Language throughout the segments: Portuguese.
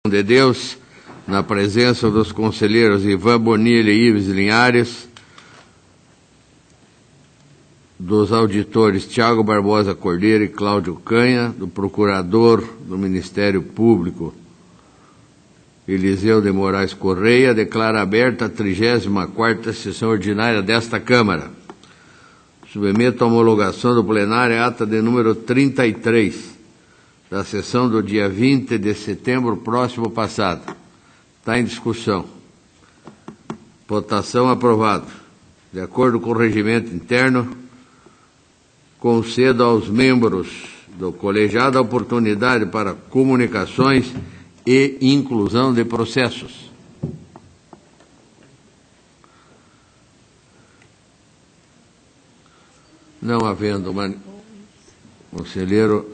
de Deus, na presença dos conselheiros Ivan Bonilha e Ives Linhares, dos auditores Tiago Barbosa Cordeiro e Cláudio Canha, do procurador do Ministério Público Eliseu de Moraes Correia, declara aberta a 34ª sessão ordinária desta Câmara. Submeto à homologação do plenário a ata de número 33, da sessão do dia 20 de setembro próximo passado. Está em discussão. Votação aprovado. De acordo com o regimento interno, concedo aos membros do colegiado a oportunidade para comunicações e inclusão de processos. Não havendo conselheiro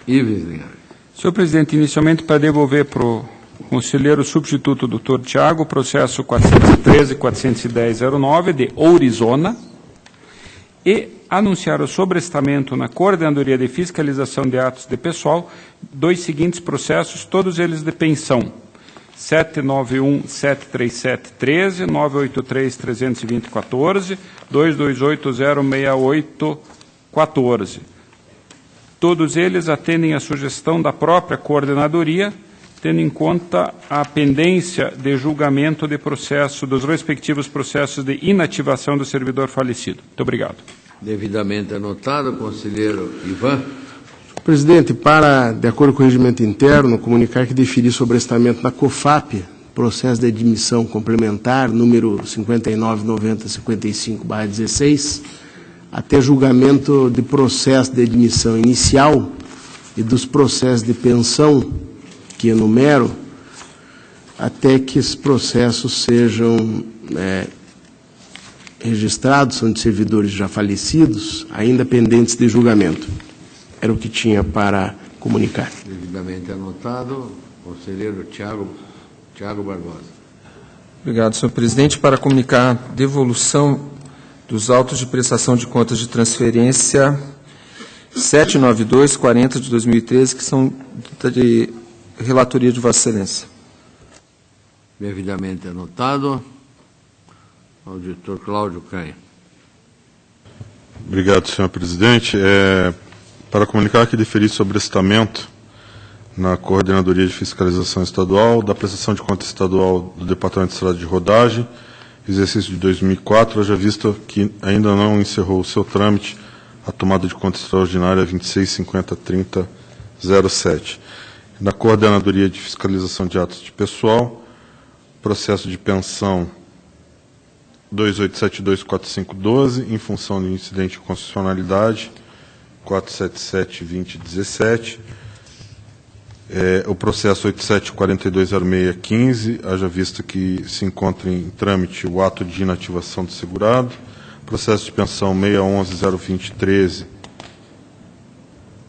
Ives Linhares. Senhor presidente, inicialmente para devolver para o conselheiro substituto doutor Tiago, processo 413-410-09 de Ourizona, e anunciar o sobrestamento na Coordenadoria de Fiscalização de Atos de Pessoal dos seguintes processos, todos eles de pensão: 791-737-13, 983-320-14, 228068-14. Todos eles atendem à sugestão da própria coordenadoria, tendo em conta a pendência de julgamento de processo dos respectivos processos de inativação do servidor falecido. Muito obrigado. Devidamente anotado, conselheiro Ivan. Presidente, de acordo com o regimento interno, comunicar que deferi sobrestamento na COFAP, processo de admissão complementar, número 599055/16, até julgamento de processo de admissão inicial e dos processos de pensão que enumero, até que esses processos sejam registrados, são de servidores já falecidos, ainda pendentes de julgamento. Era o que tinha para comunicar. Devidamente anotado, conselheiro Tiago Barbosa. Obrigado, senhor presidente. Para comunicar a devolução dos autos de prestação de contas de transferência 792-40 de 2013, que são de relatoria de Vossa Excelência. Devidamente anotado. Auditor Cláudio Canha. Obrigado, senhor presidente. Para comunicar que deferi sobrestamento na Coordenadoria de Fiscalização Estadual da prestação de conta estadual do Departamento de Estrada de Rodagem, exercício de 2004, haja vista que ainda não encerrou o seu trâmite a tomada de conta extraordinária 26503007. Na Coordenadoria de Fiscalização de Atos de Pessoal, processo de pensão 28724512, em função de incidente de constitucionalidade 477-2017, o processo 87420615, haja vista que se encontra em trâmite o ato de inativação do segurado, processo de pensão 61102013,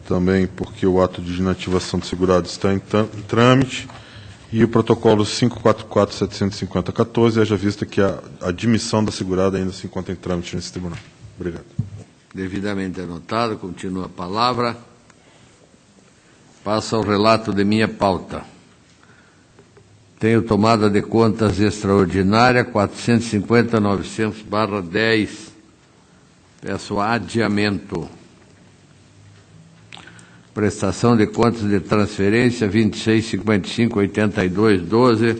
também porque o ato de inativação do segurado está em trâmite, e o protocolo 544-750-14, haja vista que a admissão da segurada ainda se encontra em trâmite nesse tribunal. Obrigado. Devidamente anotado, continua a palavra. Passa ao relato de minha pauta. Tenho tomada de contas extraordinária 450.900/10. Peço adiamento. Prestação de contas de transferência 26558212.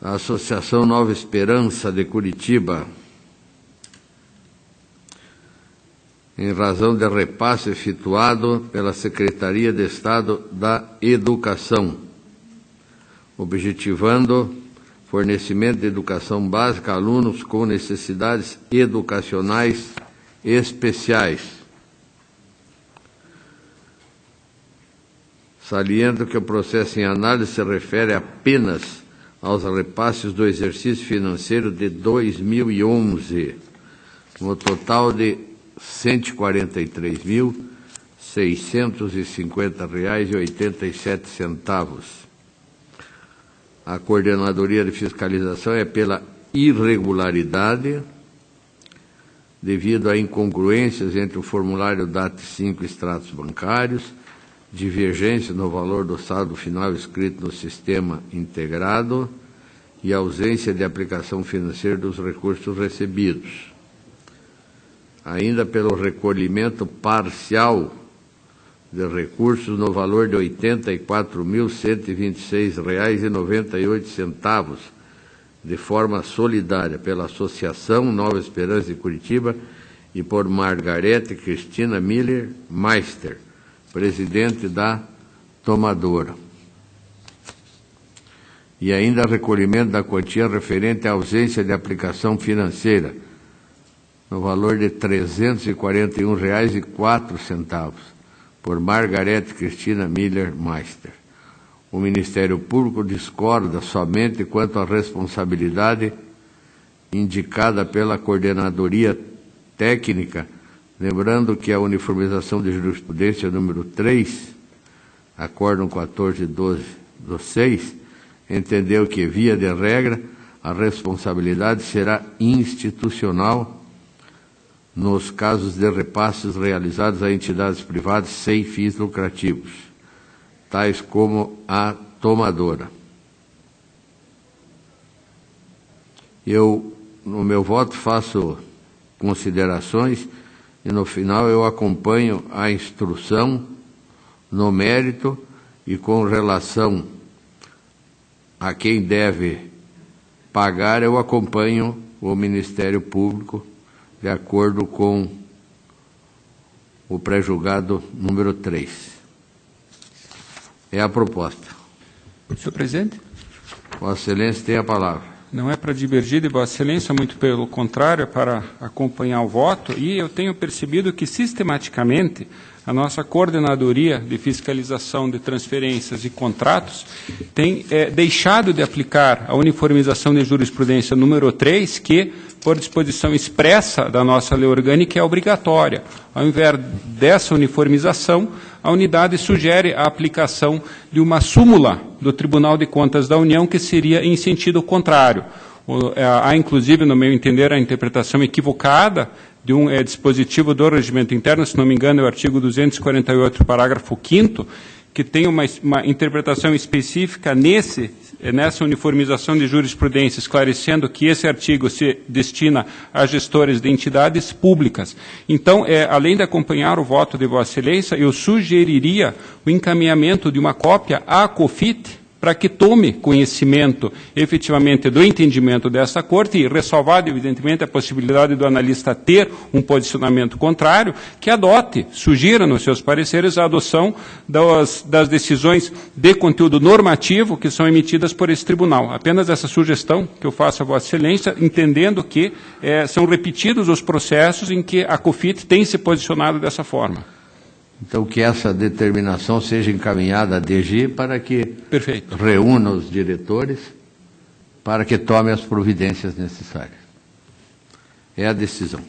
A Associação Nova Esperança de Curitiba, em razão de repasse efetuado pela Secretaria de Estado da Educação, objetivando fornecimento de educação básica a alunos com necessidades educacionais especiais. Saliento que o processo em análise se refere apenas aos repasses do exercício financeiro de 2011, no total de R$ 143.650,87. A Coordenadoria de Fiscalização é pela irregularidade, devido a incongruências entre o formulário DAT 5 extratos bancários divergência no valor do saldo final escrito no sistema integrado e ausência de aplicação financeira dos recursos recebidos. Ainda pelo recolhimento parcial de recursos no valor de R$ 84.126,98, de forma solidária, pela Associação Nova Esperança de Curitiba e por Margarete Cristina Miller Meister, presidente da tomadora. E ainda recolhimento da quantia referente à ausência de aplicação financeira, no valor de R$ 341,04, por Margarete Cristina Miller Meister. O Ministério Público discorda somente quanto à responsabilidade indicada pela Coordenadoria Técnica, lembrando que a uniformização de jurisprudência número 3, Acórdão 14/12/6, entendeu que, via de regra, a responsabilidade será institucional nos casos de repasses realizados a entidades privadas sem fins lucrativos, tais como a tomadora. Eu, no meu voto, faço considerações e, no final, eu acompanho a instrução no mérito e com relação a quem deve pagar, eu acompanho o Ministério Público de acordo com o pré-julgado número 3. É a proposta. Senhor presidente? Vossa Excelência tem a palavra. Não é para divergir de Vossa Excelência, muito pelo contrário, é para acompanhar o voto, e eu tenho percebido que, sistematicamente, a nossa Coordenadoria de Fiscalização de Transferências e Contratos tem deixado de aplicar a uniformização de jurisprudência número 3, que, por disposição expressa da nossa lei orgânica, é obrigatória. Ao invés dessa uniformização, a unidade sugere a aplicação de uma súmula do Tribunal de Contas da União, que seria em sentido contrário. Há, inclusive, no meu entender, a interpretação equivocada de um dispositivo do regimento interno, se não me engano, é o artigo 248, parágrafo 5º, que tem uma interpretação específica nessa uniformização de jurisprudência, esclarecendo que esse artigo se destina a gestores de entidades públicas. Então, além de acompanhar o voto de Vossa Excelência, eu sugeriria o encaminhamento de uma cópia à COFIT, para que tome conhecimento efetivamente do entendimento dessa Corte e, ressalvado, evidentemente, a possibilidade do analista ter um posicionamento contrário, que adote, sugira nos seus pareceres a adoção das decisões de conteúdo normativo que são emitidas por esse tribunal. Apenas essa sugestão que eu faço a Vossa Excelência, entendendo que são repetidos os processos em que a COFIT tem se posicionado dessa forma. Então, que essa determinação seja encaminhada à DG para que reúna os diretores para que tome as providências necessárias. É a decisão.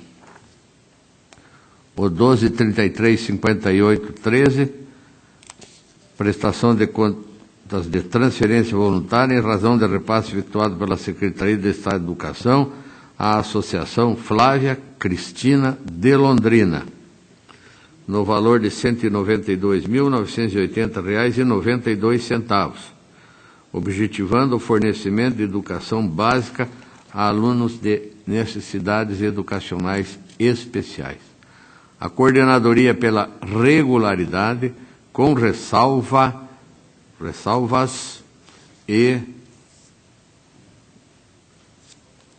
O 12.33.58.13, prestação de contas de transferência voluntária em razão de repasse efetuado pela Secretaria de Estado de Educação à Associação Flávia Cristina de Londrina, no valor de R$ 192.980,92, objetivando o fornecimento de educação básica a alunos de necessidades educacionais especiais. A coordenadoria pela regularidade, com ressalvas e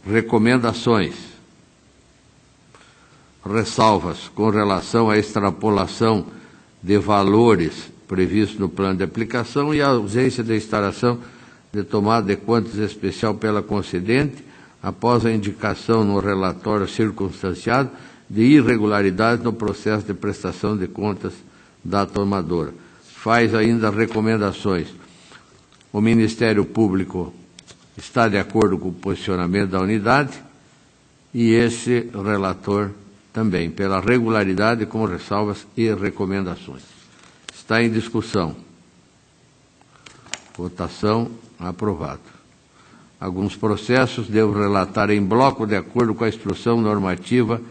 recomendações. Ressalvas com relação à extrapolação de valores previstos no plano de aplicação e a ausência de instalação de tomada de contas especial pela concedente, após a indicação no relatório circunstanciado de irregularidades no processo de prestação de contas da tomadora. Faz ainda recomendações. O Ministério Público está de acordo com o posicionamento da unidade e esse relator também, pela regularidade, com ressalvas e recomendações. Está em discussão. Votação aprovado. Alguns processos devo relatar em bloco de acordo com a instrução normativa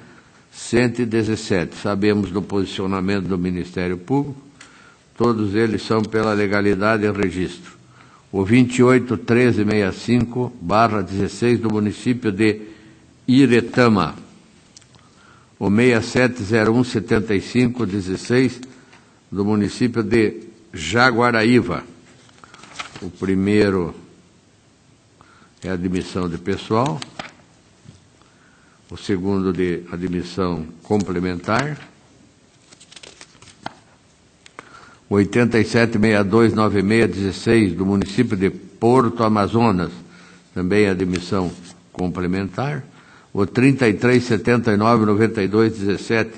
117. Sabemos do posicionamento do Ministério Público. Todos eles são pela legalidade em registro. O 281365/16 do município de Iretama. O 67017516 do município de Jaguaraíva. O primeiro é admissão de pessoal. O segundo de admissão complementar. 87629616 do município de Porto Amazonas, também admissão complementar. O 33799217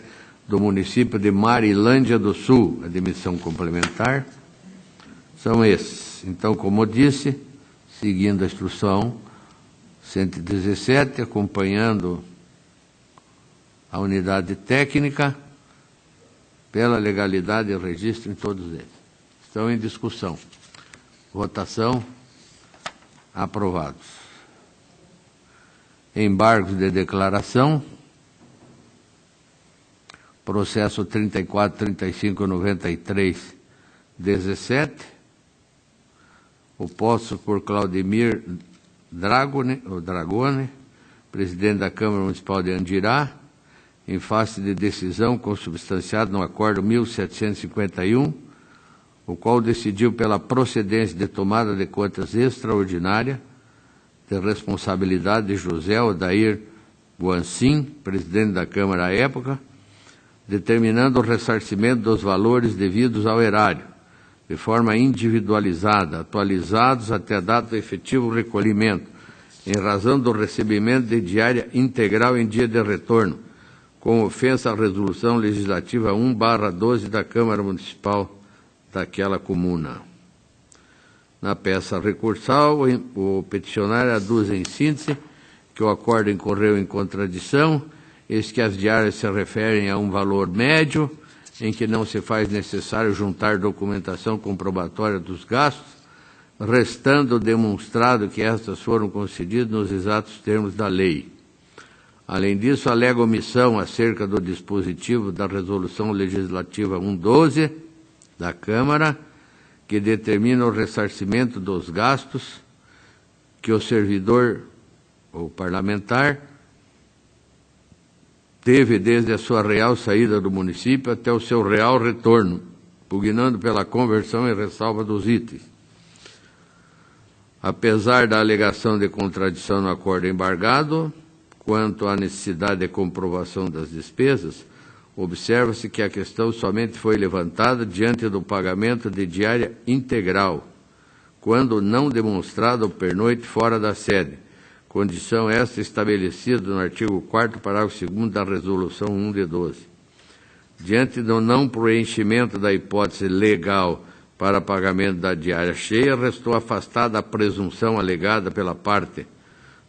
do município de Marilândia do Sul, admissão complementar. São esses. Então, como eu disse, seguindo a instrução 117, acompanhando a unidade técnica, pela legalidade e registro em todos eles. Estão em discussão. Votação. Aprovados. Embargos de declaração. Processo 34359317. Oposto por Claudemir Dragone, presidente da Câmara Municipal de Andirá, em face de decisão consubstanciada no Acordo 1751, o qual decidiu pela procedência de tomada de contas extraordinária de responsabilidade de José Odair Guancin, presidente da Câmara à época, determinando o ressarcimento dos valores devidos ao erário, de forma individualizada, atualizados até a data do efetivo recolhimento, em razão do recebimento de diária integral em dia de retorno, com ofensa à Resolução Legislativa 1/12 da Câmara Municipal daquela comuna. Na peça recursal, o peticionário aduz em síntese que o acordo incorreu em contradição, eis que as diárias se referem a um valor médio, em que não se faz necessário juntar documentação comprobatória dos gastos, restando demonstrado que estas foram concedidas nos exatos termos da lei. Além disso, alega omissão acerca do dispositivo da Resolução Legislativa 1/12 da Câmara, que determina o ressarcimento dos gastos que o servidor ou parlamentar teve desde a sua real saída do município até o seu real retorno, pugnando pela conversão e ressalva dos itens. Apesar da alegação de contradição no acordo embargado, quanto à necessidade de comprovação das despesas, observa-se que a questão somente foi levantada diante do pagamento de diária integral, quando não demonstrado o pernoite fora da sede, condição esta estabelecida no artigo 4º, parágrafo 2º da Resolução 1/12. Diante do não preenchimento da hipótese legal para pagamento da diária cheia, restou afastada a presunção alegada pela parte,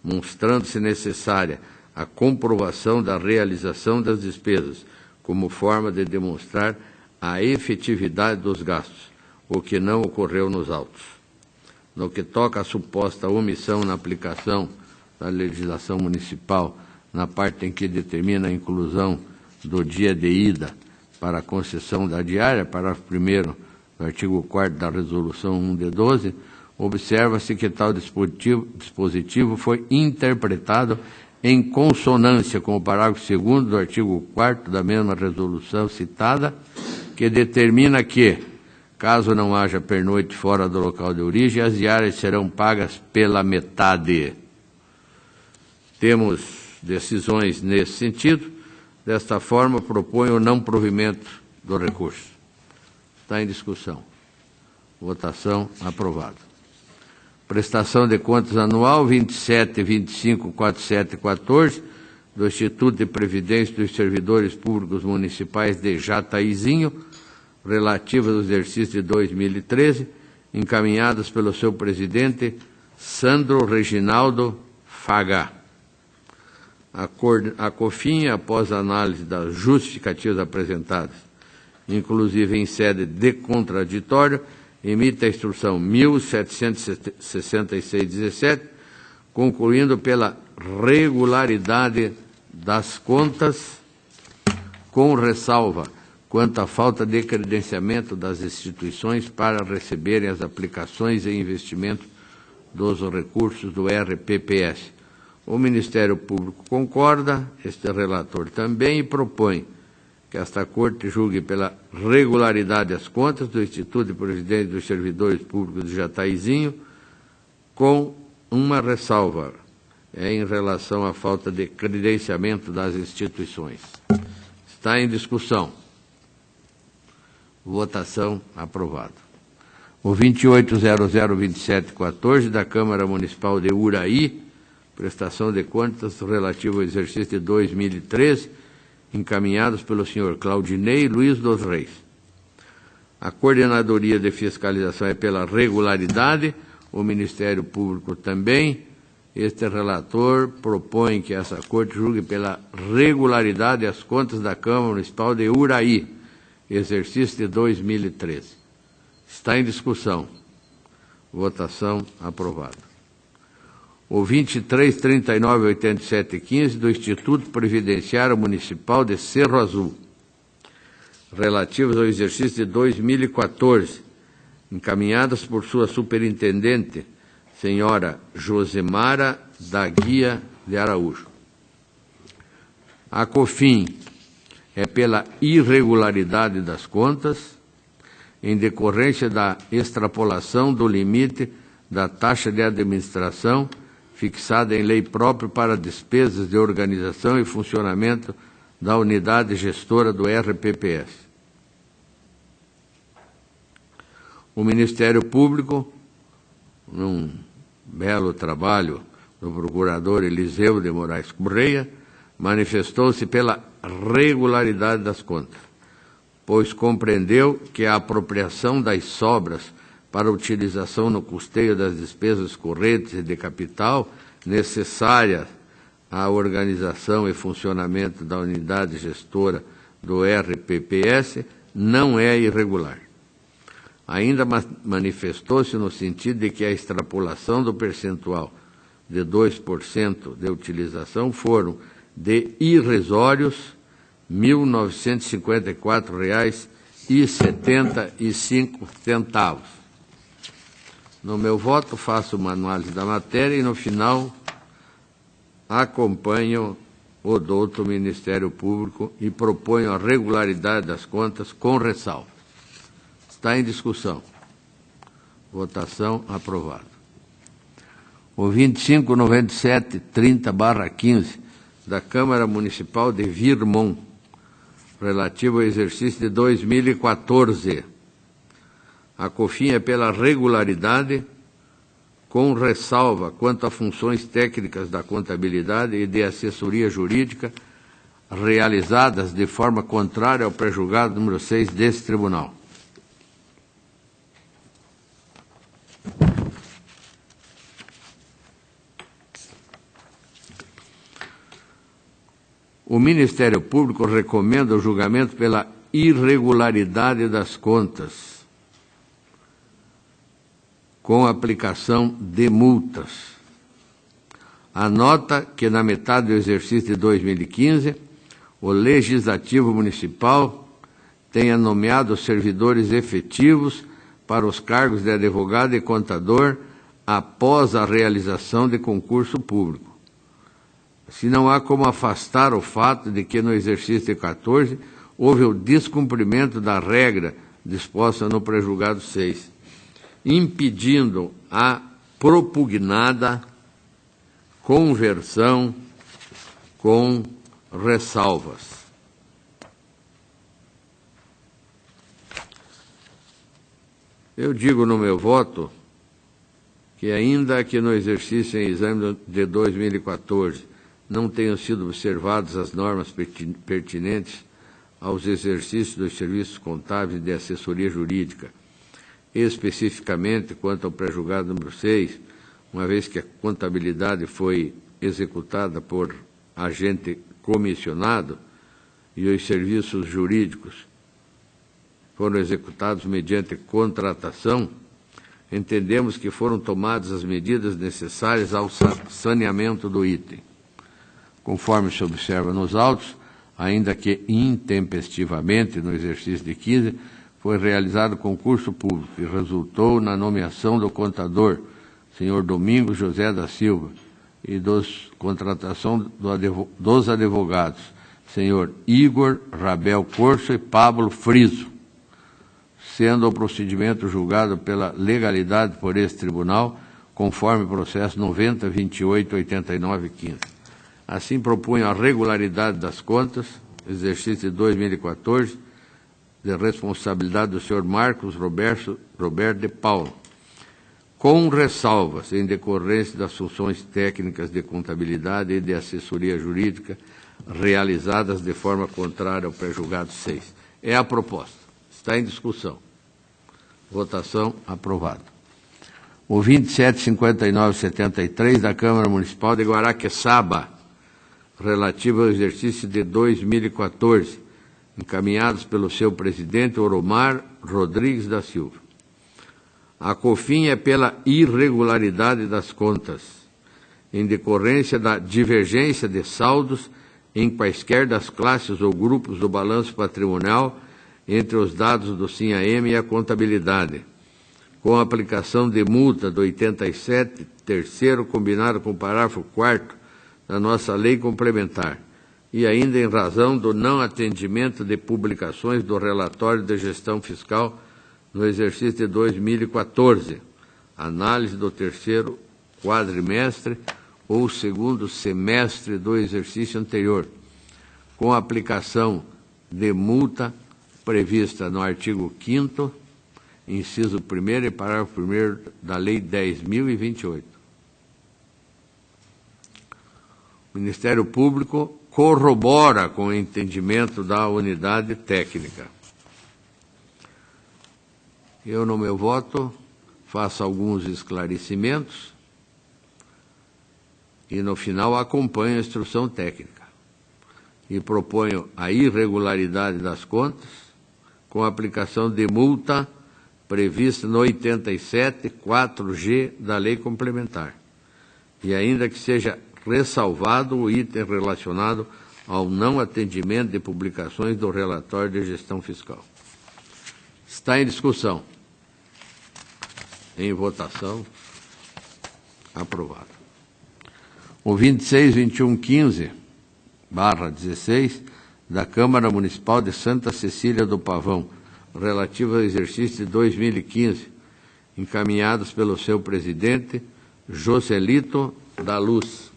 mostrando-se necessária a comprovação da realização das despesas, como forma de demonstrar a efetividade dos gastos, o que não ocorreu nos autos. No que toca à suposta omissão na aplicação da legislação municipal, na parte em que determina a inclusão do dia de ida para a concessão da diária, parágrafo 1º do artigo 4º da Resolução 1/12, observa-se que tal dispositivo foi interpretado em consonância com o parágrafo 2º do artigo 4º da mesma resolução citada, que determina que, caso não haja pernoite fora do local de origem, as diárias serão pagas pela metade. Temos decisões nesse sentido. Desta forma, proponho o não provimento do recurso. Está em discussão. Votação aprovada. Prestação de contas anual 27.25.47.14 do Instituto de Previdência dos Servidores Públicos Municipais de Jataizinho, relativa ao exercício de 2013, encaminhadas pelo seu presidente, Sandro Reginaldo Fagá. A COFIN, após a análise das justificativas apresentadas, inclusive em sede de contraditório, emite a instrução 1766/17, concluindo pela regularidade das contas, com ressalva quanto à falta de credenciamento das instituições para receberem as aplicações e investimentos dos recursos do RPPS. O Ministério Público concorda, este relator também, e propõe que esta Corte julgue pela regularidade as contas do Instituto de Previdência dos Servidores Públicos de Jataizinho, com uma ressalva, em relação à falta de credenciamento das instituições. Está em discussão. Votação aprovada. O 28002714 da Câmara Municipal de Uraí, prestação de contas relativo ao exercício de 2013, encaminhados pelo senhor Claudinei Luiz dos Reis. A Coordenadoria de Fiscalização é pela regularidade, o Ministério Público também. Este relator propõe que essa Corte julgue pela regularidade as contas da Câmara Municipal de Uraí, exercício de 2013. Está em discussão. Votação aprovada. O 23398715 do Instituto Previdenciário Municipal de Cerro Azul, relativos ao exercício de 2014, encaminhadas por sua superintendente, senhora Josemara da Guia de Araújo. A COFIN é pela irregularidade das contas, em decorrência da extrapolação do limite da taxa de administração fixada em lei própria para despesas de organização e funcionamento da unidade gestora do RPPS. O Ministério Público, num belo trabalho do procurador Eliseu de Moraes Correia, manifestou-se pela regularidade das contas, pois compreendeu que a apropriação das sobras para utilização no custeio das despesas correntes e de capital necessárias à organização e funcionamento da unidade gestora do RPPS não é irregular. Ainda manifestou-se no sentido de que a extrapolação do percentual de 2% de utilização foram de irrisórios R$ 1.954,75. No meu voto, faço uma análise da matéria e, no final, acompanho o douto Ministério Público e proponho a regularidade das contas com ressalva. Está em discussão. Votação aprovada. O 259730/15 da Câmara Municipal de Virmont, relativo ao exercício de 2014. A COFIN é pela regularidade, com ressalva quanto a funções técnicas da contabilidade e de assessoria jurídica realizadas de forma contrária ao pré-julgado número 6 deste tribunal. O Ministério Público recomenda o julgamento pela irregularidade das contas, com aplicação de multas. Anota que, na metade do exercício de 2015, o Legislativo Municipal tenha nomeado servidores efetivos para os cargos de advogado e contador após a realização de concurso público. Se não há como afastar o fato de que, no exercício de 14, houve o descumprimento da regra disposta no pré-julgado 6, impedindo a propugnada conversão com ressalvas. Eu digo no meu voto que, ainda que no exercício em exame de 2014 não tenham sido observadas as normas pertinentes aos exercícios dos serviços contábeis e de assessoria jurídica, especificamente quanto ao pré-julgado número 6, uma vez que a contabilidade foi executada por agente comissionado e os serviços jurídicos foram executados mediante contratação, entendemos que foram tomadas as medidas necessárias ao saneamento do item. Conforme se observa nos autos, ainda que intempestivamente, no exercício de 15, foi realizado concurso público e resultou na nomeação do contador, senhor Domingos José da Silva, e contratação dos advogados, senhor Igor Rabel Corso e Pablo Friso, sendo o procedimento julgado pela legalidade por esse tribunal, conforme processo 90.28.89.15. Assim, propunho a regularidade das contas, exercício de 2014, de responsabilidade do senhor Marcos Roberto de Paulo, com ressalvas em decorrência das funções técnicas de contabilidade e de assessoria jurídica realizadas de forma contrária ao pré-julgado 6. É a proposta. Está em discussão. Votação aprovada. O 2759-73 da Câmara Municipal de Guaraqueçaba, relativo ao exercício de 2014, encaminhados pelo seu presidente Oromar Rodrigues da Silva. A COFIN é pela irregularidade das contas, em decorrência da divergência de saldos em quaisquer das classes ou grupos do balanço patrimonial entre os dados do SINAM e a contabilidade, com a aplicação de multa do 87, terceiro, combinado com o parágrafo 4º da nossa lei complementar, e ainda em razão do não atendimento de publicações do relatório de gestão fiscal no exercício de 2014, análise do terceiro quadrimestre ou segundo semestre do exercício anterior, com a aplicação de multa prevista no artigo 5º, inciso 1º e parágrafo 1º da Lei 10.028. O Ministério Público corrobora com o entendimento da unidade técnica. Eu, no meu voto, faço alguns esclarecimentos e, no final, acompanho a instrução técnica e proponho a irregularidade das contas com a aplicação de multa prevista no 87, 4G da Lei Complementar, e ainda que seja ressalvado o item relacionado ao não atendimento de publicações do relatório de gestão fiscal. Está em discussão. Em votação. Aprovado. O 26.21.15/16 da Câmara Municipal de Santa Cecília do Pavão, relativo ao exercício de 2015, encaminhados pelo seu presidente, Joselito da Luz.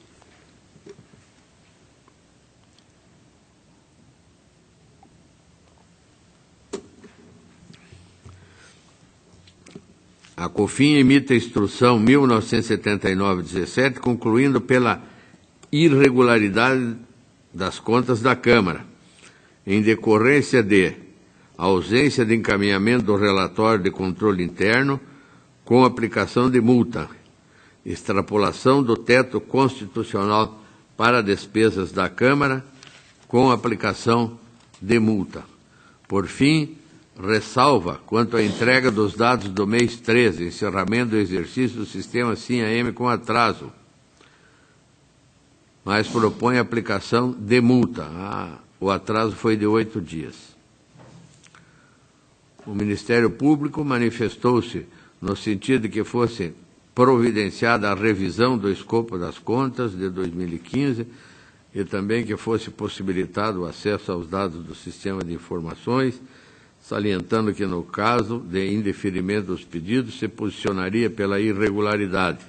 A COFIN emite a instrução 1979-17, concluindo pela irregularidade das contas da Câmara, em decorrência de ausência de encaminhamento do relatório de controle interno com aplicação de multa, extrapolação do teto constitucional para despesas da Câmara com aplicação de multa. Por fim, ressalva quanto à entrega dos dados do mês 13, encerramento do exercício do sistema SINAM com atraso, mas propõe a aplicação de multa. O atraso foi de 8 dias. O Ministério Público manifestou-se no sentido de que fosse providenciada a revisão do escopo das contas de 2015 e também que fosse possibilitado o acesso aos dados do sistema de informações, salientando que, no caso de indeferimento dos pedidos, se posicionaria pela irregularidade.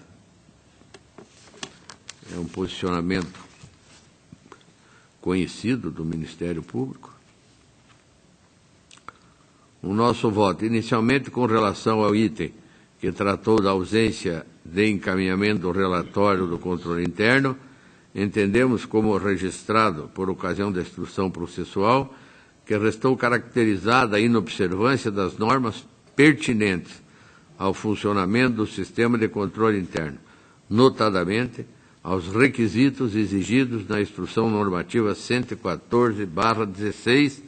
É um posicionamento conhecido do Ministério Público. O nosso voto, inicialmente com relação ao item que tratou da ausência de encaminhamento do relatório do controle interno, entendemos como registrado por ocasião da instrução processual que restou caracterizada a inobservância das normas pertinentes ao funcionamento do sistema de controle interno, notadamente aos requisitos exigidos na Instrução Normativa 114/16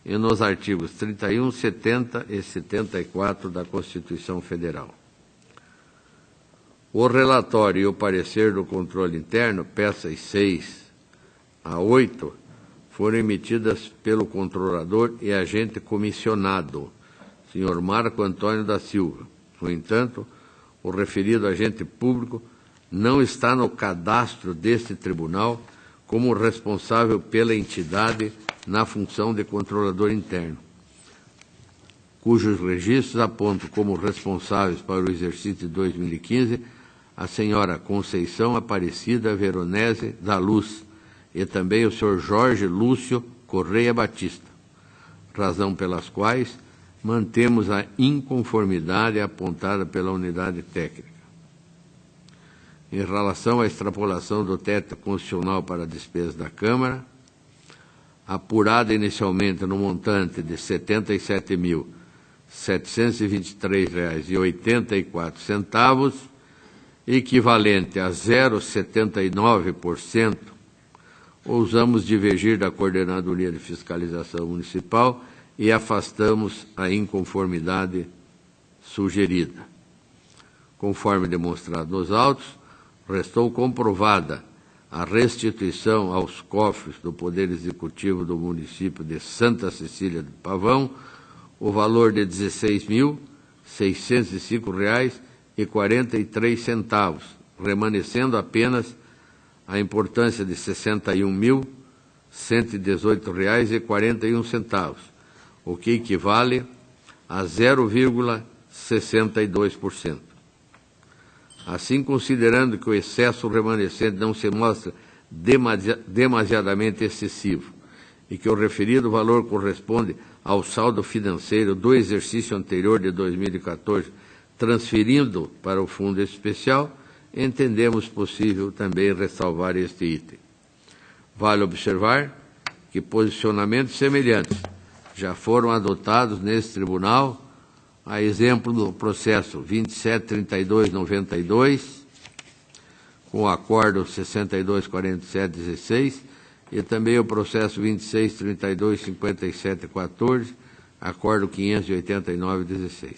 e nos artigos 31, 70 e 74 da Constituição Federal. O relatório e o parecer do controle interno, peças 6 a 8, foram emitidas pelo controlador e agente comissionado, senhor Marco Antônio da Silva. No entanto, o referido agente público não está no cadastro deste tribunal como responsável pela entidade na função de controlador interno, cujos registros apontam como responsáveis para o exercício de 2015 a senhora Conceição Aparecida Veronese da Luz e também o senhor Jorge Lúcio Correia Batista, razão pelas quais mantemos a inconformidade apontada pela unidade técnica. Em relação à extrapolação do teto constitucional para a despesa da Câmara, apurada inicialmente no montante de R$ 77.723,84, equivalente a 0,79%, ousamos divergir da Coordenadoria de Fiscalização Municipal e afastamos a inconformidade sugerida. Conforme demonstrado nos autos, restou comprovada a restituição aos cofres do Poder Executivo do município de Santa Cecília de Pavão o valor de R$ 16.605,43, remanescendo apenas a importância de R$ 61.118,41, o que equivale a 0,62%. Assim, considerando que o excesso remanescente não se mostra demasiadamente excessivo e que o referido valor corresponde ao saldo financeiro do exercício anterior de 2014, transferindo para o fundo especial, entendemos possível também ressalvar este item. Vale observar que posicionamentos semelhantes já foram adotados nesse tribunal, a exemplo do processo 273292, com o acordo 624716, e também o processo 26325714, acordo 58916.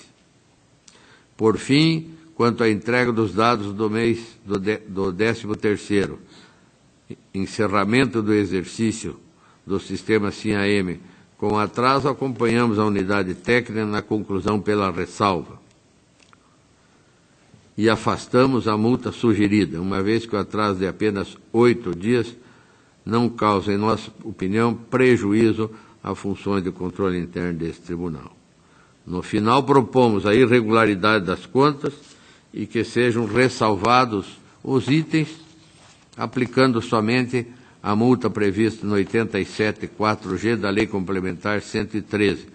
Por fim, quanto à entrega dos dados do mês do 13º, encerramento do exercício do sistema SIM-AM, com atraso, acompanhamos a unidade técnica na conclusão pela ressalva e afastamos a multa sugerida, uma vez que o atraso de apenas 8 dias não causa, em nossa opinião, prejuízo às funções de controle interno deste tribunal. No final, propomos a irregularidade das contas e que sejam ressalvados os itens, aplicando somente a multa prevista no 87.4G da Lei Complementar 113,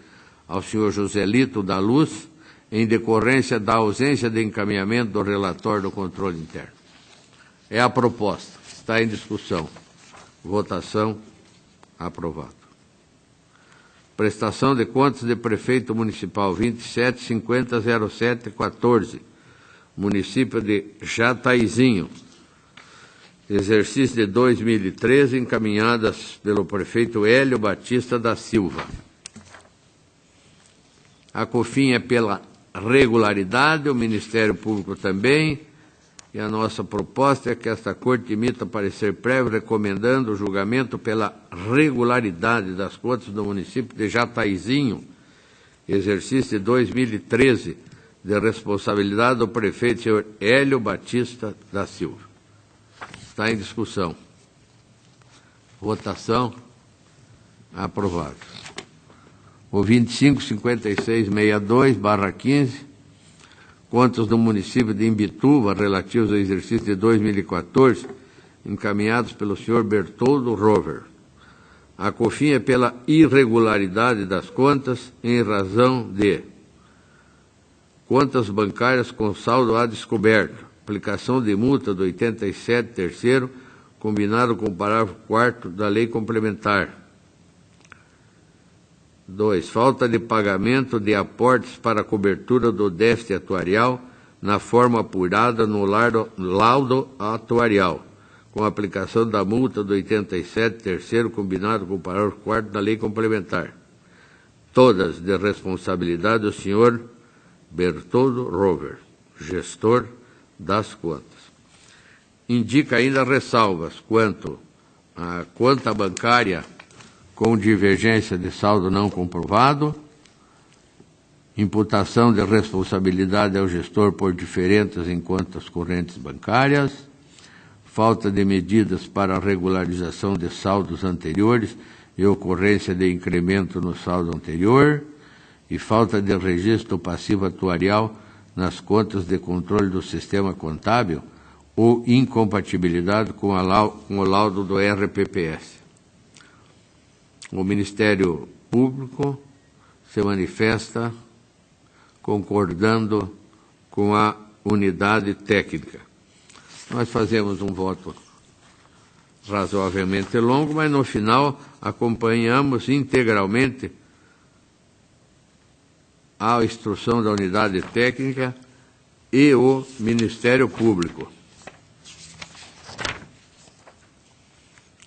ao senhor Joselito da Luz, em decorrência da ausência de encaminhamento do relatório do controle interno. É a proposta. Está em discussão. Votação. Aprovado. Prestação de contas de prefeito municipal 27500714, município de Jataizinho. Exercício de 2013, encaminhadas pelo prefeito Hélio Batista da Silva. A COFIN é pela regularidade, o Ministério Público também, e a nossa proposta é que esta Corte emita parecer prévio recomendando o julgamento pela regularidade das contas do município de Jataizinho, exercício de 2013, de responsabilidade do prefeito senhor Hélio Batista da Silva. Está em discussão. Votação. Aprovado. O 255662/15, contas do município de Imbituva relativos ao exercício de 2014, encaminhados pelo senhor Bertoldo Rover. A COFIN é pela irregularidade das contas em razão de contas bancárias com saldo a descoberto, aplicação de multa do 87.3º, combinado com o parágrafo 4º da Lei Complementar. 2. Falta de pagamento de aportes para a cobertura do déficit atuarial na forma apurada no laudo atuarial, com a aplicação da multa do 87.3º, combinado com o parágrafo 4º da Lei Complementar. Todas de responsabilidade do senhor Bertoldo Rover, gestor das contas. Indica ainda ressalvas quanto à conta bancária com divergência de saldo não comprovado, imputação de responsabilidade ao gestor por diferenças em contas correntes bancárias, falta de medidas para a regularização de saldos anteriores e ocorrência de incremento no saldo anterior, e falta de registro passivo atuarial nas contas de controle do sistema contábil ou incompatibilidade com o laudo do RPPS. O Ministério Público se manifesta concordando com a unidade técnica. Nós fazemos um voto razoavelmente longo, mas no final acompanhamos integralmente a instrução da unidade técnica e o Ministério Público.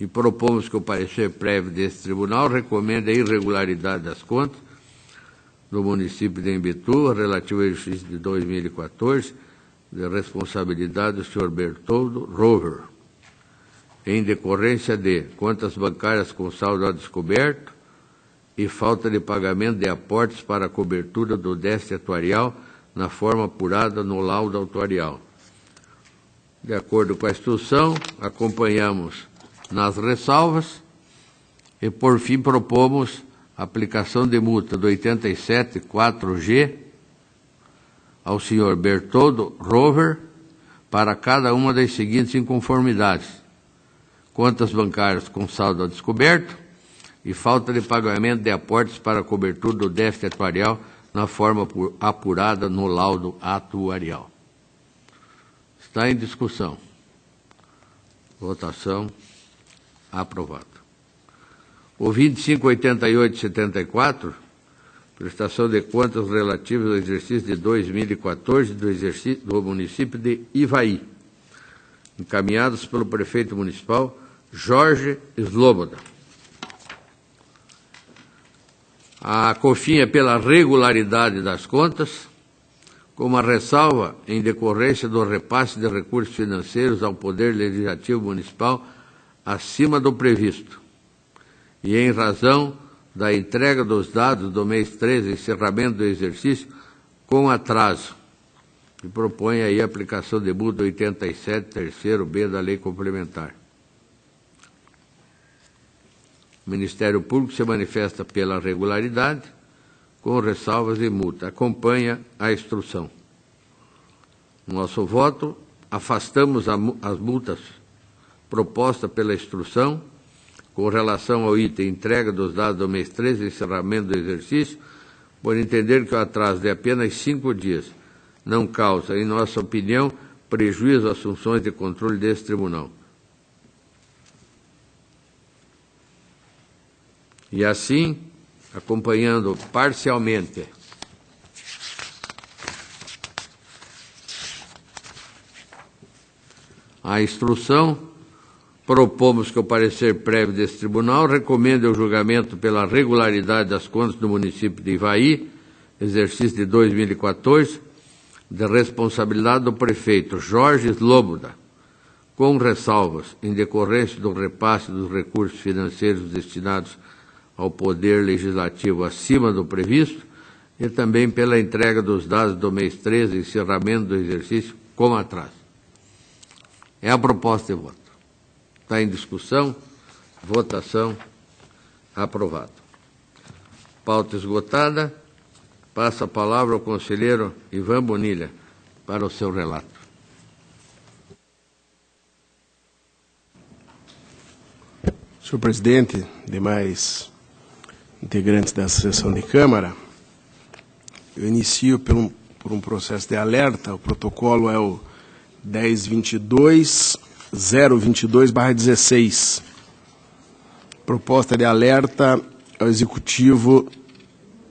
E propomos que o parecer prévio desse tribunal recomende a irregularidade das contas do município de Imbituba, relativo ao exercício de 2014, de responsabilidade do senhor Bertoldo Rover, em decorrência de contas bancárias com saldo a descoberto e falta de pagamento de aportes para a cobertura do déficit atuarial na forma apurada no laudo atuarial. De acordo com a instrução, acompanhamos nas ressalvas e, por fim, propomos aplicação de multa do 87.4G ao senhor Bertoldo Rover para cada uma das seguintes inconformidades: contas bancárias com saldo a descoberto e falta de pagamento de aportes para a cobertura do déficit atuarial na forma apurada no laudo atuarial. Está em discussão. Votação. Aprovado. O 2588/74, prestação de contas relativas ao exercício de 2014 do município de Ivaí, encaminhados pelo prefeito municipal Jorge Sloboda. A COFIN é pela regularidade das contas, com uma ressalva em decorrência do repasse de recursos financeiros ao Poder Legislativo Municipal acima do previsto, e em razão da entrega dos dados do mês 13, encerramento do exercício, com atraso, e propõe aí a aplicação de multa 87, terceiro B da Lei Complementar. O Ministério Público se manifesta pela regularidade, com ressalvas e multa. Acompanha a instrução. No nosso voto, afastamos as multas proposta pela instrução, com relação ao item entrega dos dados do mês 13, encerramento do exercício, por entender que o atraso de apenas 5 dias não causa, em nossa opinião, prejuízo às funções de controle desse tribunal. E assim, acompanhando parcialmente a instrução, propomos que o parecer prévio desse tribunal recomende o julgamento pela regularidade das contas do município de Ivaí, exercício de 2014, de responsabilidade do prefeito Jorge Sloboda, com ressalvas em decorrência do repasse dos recursos financeiros destinados ao Poder Legislativo acima do previsto e também pela entrega dos dados do mês 13, encerramento do exercício, com atraso. É a proposta de voto. Está em discussão, votação, aprovado. Pauta esgotada, passa a palavra ao conselheiro Ivan Bonilha para o seu relato. Senhor presidente, demais integrantes dessa sessão de Câmara, eu inicio por um processo de alerta. O protocolo é o 1022-022/16. Proposta de alerta ao Executivo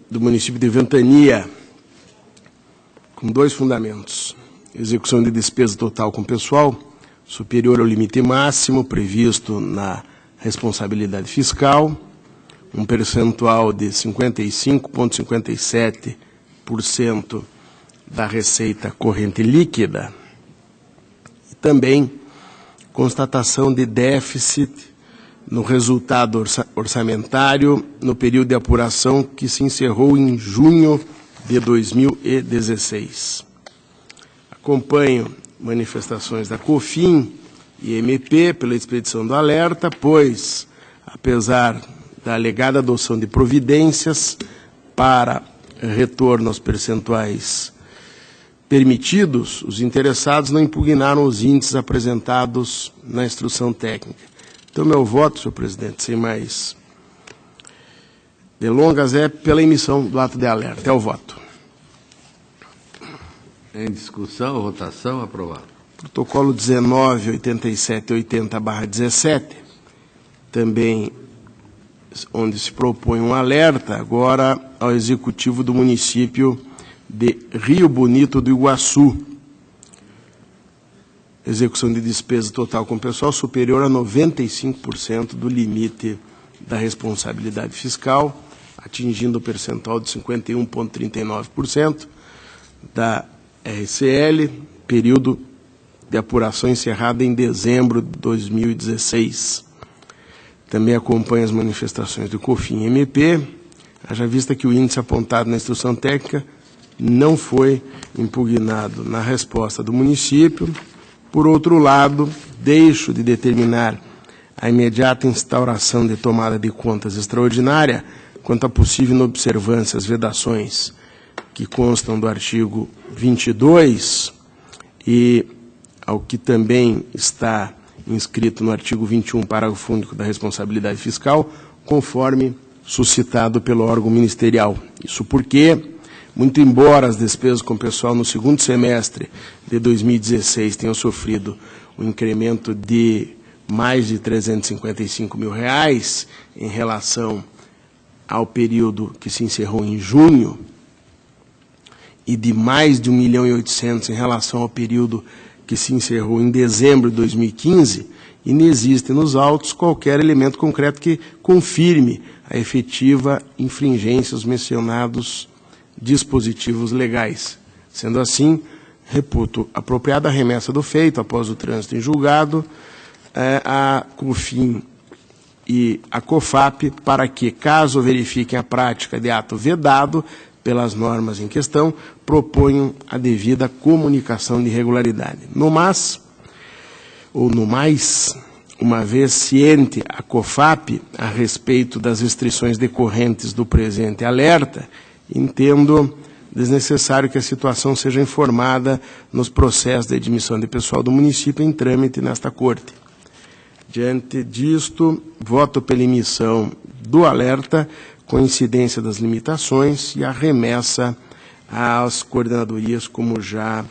do município de Ventania, com 2 fundamentos: execução de despesa total com pessoal superior ao limite máximo previsto na responsabilidade fiscal, um percentual de 55,57% da receita corrente líquida, e também constatação de déficit no resultado orçamentário no período de apuração que se encerrou em junho de 2016. Acompanho manifestações da COFIN e MP pela expedição do alerta, pois, apesar da alegada adoção de providências para retorno aos percentuais permitidos, os interessados não impugnaram os índices apresentados na instrução técnica. Então, meu voto, senhor presidente, sem mais delongas, é pela emissão do ato de alerta. É o voto. Em discussão, votação, aprovado. Protocolo 19.87.80/17, também onde se propõe um alerta agora ao Executivo do município de Rio Bonito do Iguaçu. Execução de despesa total com pessoal superior a 95% do limite da responsabilidade fiscal, atingindo o percentual de 51,39% da RCL, período de apuração encerrado em dezembro de 2016. Também acompanha as manifestações do COFIN e MP, haja vista que o índice apontado na instrução técnica não foi impugnado na resposta do município. Por outro lado, deixo de determinar a imediata instauração de tomada de contas extraordinária quanto a possível inobservância às vedações que constam do artigo 22 e ao que também está inscrito no artigo 21, parágrafo único da responsabilidade fiscal, conforme suscitado pelo órgão ministerial. Isso porque, muito embora as despesas com pessoal no segundo semestre de 2016 tenham sofrido um incremento de mais de R$355 mil em relação ao período que se encerrou em junho e de mais de 1.800.000 em relação ao período que se encerrou em dezembro de 2015, e não existe nos autos qualquer elemento concreto que confirme a efetiva infringência aos mencionados dispositivos legais. Sendo assim, reputo apropriada a remessa do feito após o trânsito em julgado a COFIN e a COFAP para que, caso verifiquem a prática de ato vedado pelas normas em questão, proponham a devida comunicação de irregularidade. No mais, uma vez ciente a COFAP a respeito das restrições decorrentes do presente alerta, entendo desnecessário que a situação seja informada nos processos de admissão de pessoal do município em trâmite nesta Corte. Diante disto, voto pela emissão do alerta, com incidência das limitações e a remessa às coordenadorias, como já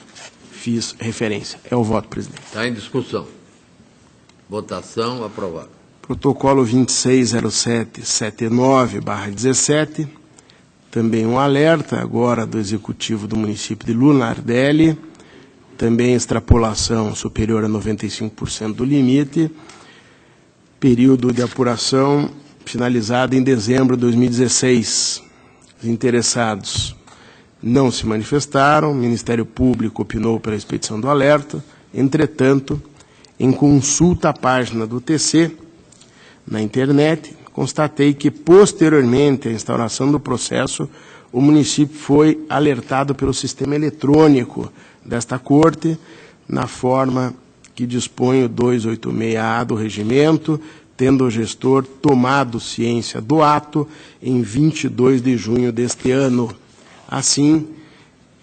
fiz referência. É o voto, presidente. Está em discussão. Votação, aprovado. Protocolo 260779/17, também um alerta agora do Executivo do município de Lunardelli, também extrapolação superior a 95% do limite, período de apuração finalizado em dezembro de 2016. Os interessados não se manifestaram, o Ministério Público opinou pela expedição do alerta. Entretanto, em consulta à página do TC, na internet, constatei que, posteriormente à instauração do processo, o município foi alertado pelo sistema eletrônico desta Corte, na forma que dispõe o 286-A do regimento, tendo o gestor tomado ciência do ato em 22 de junho deste ano. Assim,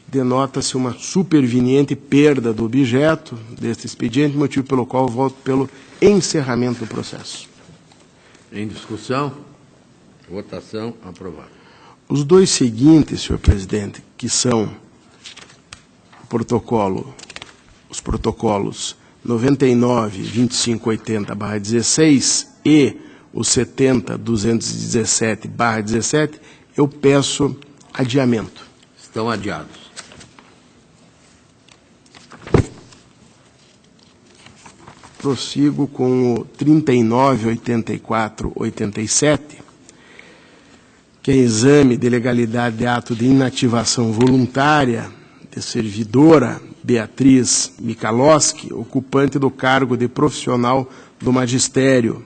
denota-se uma superveniente perda do objeto deste expediente, motivo pelo qual voto pelo encerramento do processo. Em discussão, votação, aprovado. Os dois seguintes, senhor presidente, que são os protocolos 99.2580/16 e o 70.217/17, eu peço adiamento. Estão adiados. Prossigo com o 39.84/87, que é exame de legalidade de ato de inativação voluntária de servidora Beatriz Michalowski, ocupante do cargo de profissional do magistério.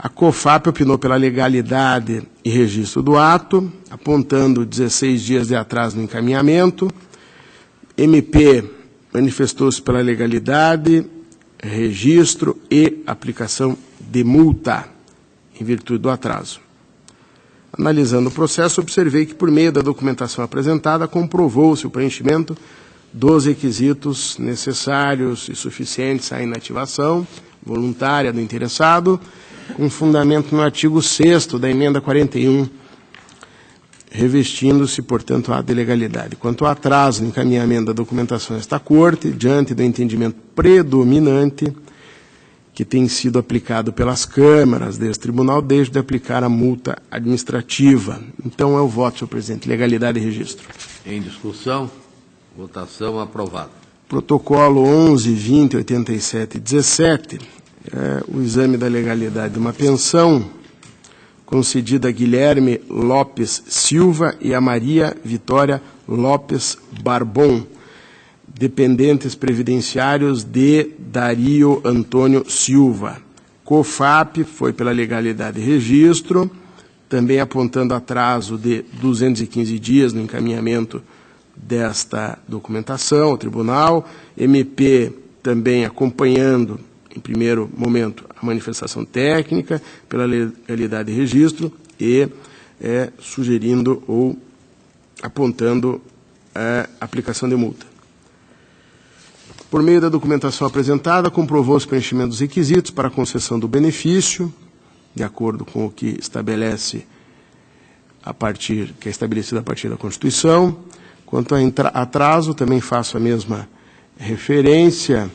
A COFAP opinou pela legalidade e registro do ato, apontando 16 dias de atraso no encaminhamento. MP manifestou-se pela legalidade, registro e aplicação de multa, em virtude do atraso. Analisando o processo, observei que, por meio da documentação apresentada, comprovou-se o preenchimento dos requisitos necessários e suficientes à inativação voluntária do interessado, com fundamento no artigo 6º da emenda 41, revestindo-se, portanto, a de legalidade. Quanto ao atraso no encaminhamento da documentação a esta Corte, diante do entendimento predominante que tem sido aplicado pelas câmaras deste tribunal, desde de aplicar a multa administrativa. Então, é o voto, senhor presidente. Legalidade e registro. Em discussão, votação aprovada. Protocolo 11, 20, 87 e 17, o exame da legalidade de uma pensão concedida a Guilherme Lopes Silva e a Maria Vitória Lopes Barbon, dependentes previdenciários de Dario Antônio Silva. COFAP foi pela legalidade e registro, também apontando atraso de 215 dias no encaminhamento desta documentação ao tribunal. MP também acompanhando, em primeiro momento, a manifestação técnica pela legalidade e registro e sugerindo ou apontando a aplicação de multa. Por meio da documentação apresentada, comprovou-se o preenchimento dos requisitos para a concessão do benefício, de acordo com o que estabelece que é estabelecido a partir da Constituição. Quanto a atraso, também faço a mesma referência,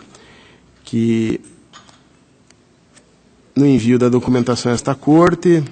que no envio da documentação a esta Corte,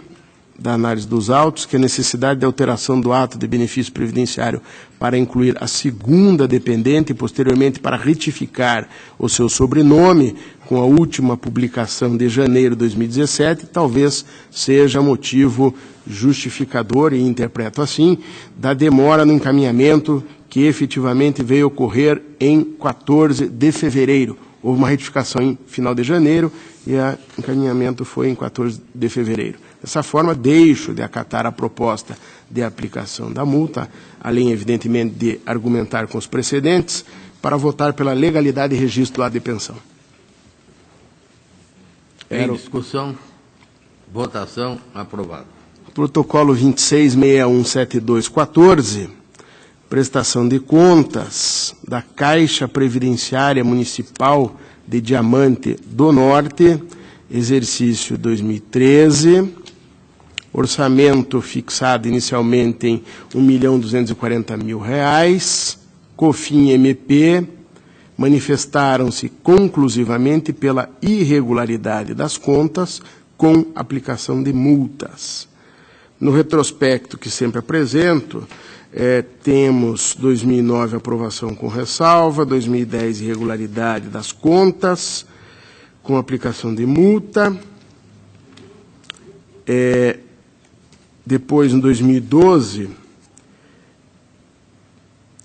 da análise dos autos, que a necessidade de alteração do ato de benefício previdenciário para incluir a segunda dependente e, posteriormente, para retificar o seu sobrenome com a última publicação de janeiro de 2017, talvez seja motivo justificador, e interpreto assim, da demora no encaminhamento que efetivamente veio ocorrer em 14 de fevereiro. Houve uma retificação em final de janeiro e o encaminhamento foi em 14 de fevereiro. Dessa forma, deixo de acatar a proposta de aplicação da multa, além, evidentemente, de argumentar com os precedentes, para votar pela legalidade e registro do ato de pensão. Em discussão, votação aprovada. Protocolo 26617214, prestação de contas da Caixa Previdenciária Municipal de Diamante do Norte, exercício 2013, orçamento fixado inicialmente em R$1.240.000, COFIN e MP manifestaram-se conclusivamente pela irregularidade das contas com aplicação de multas. No retrospecto que sempre apresento, temos 2009 aprovação com ressalva, 2010 irregularidade das contas com aplicação de multa, depois, em 2012,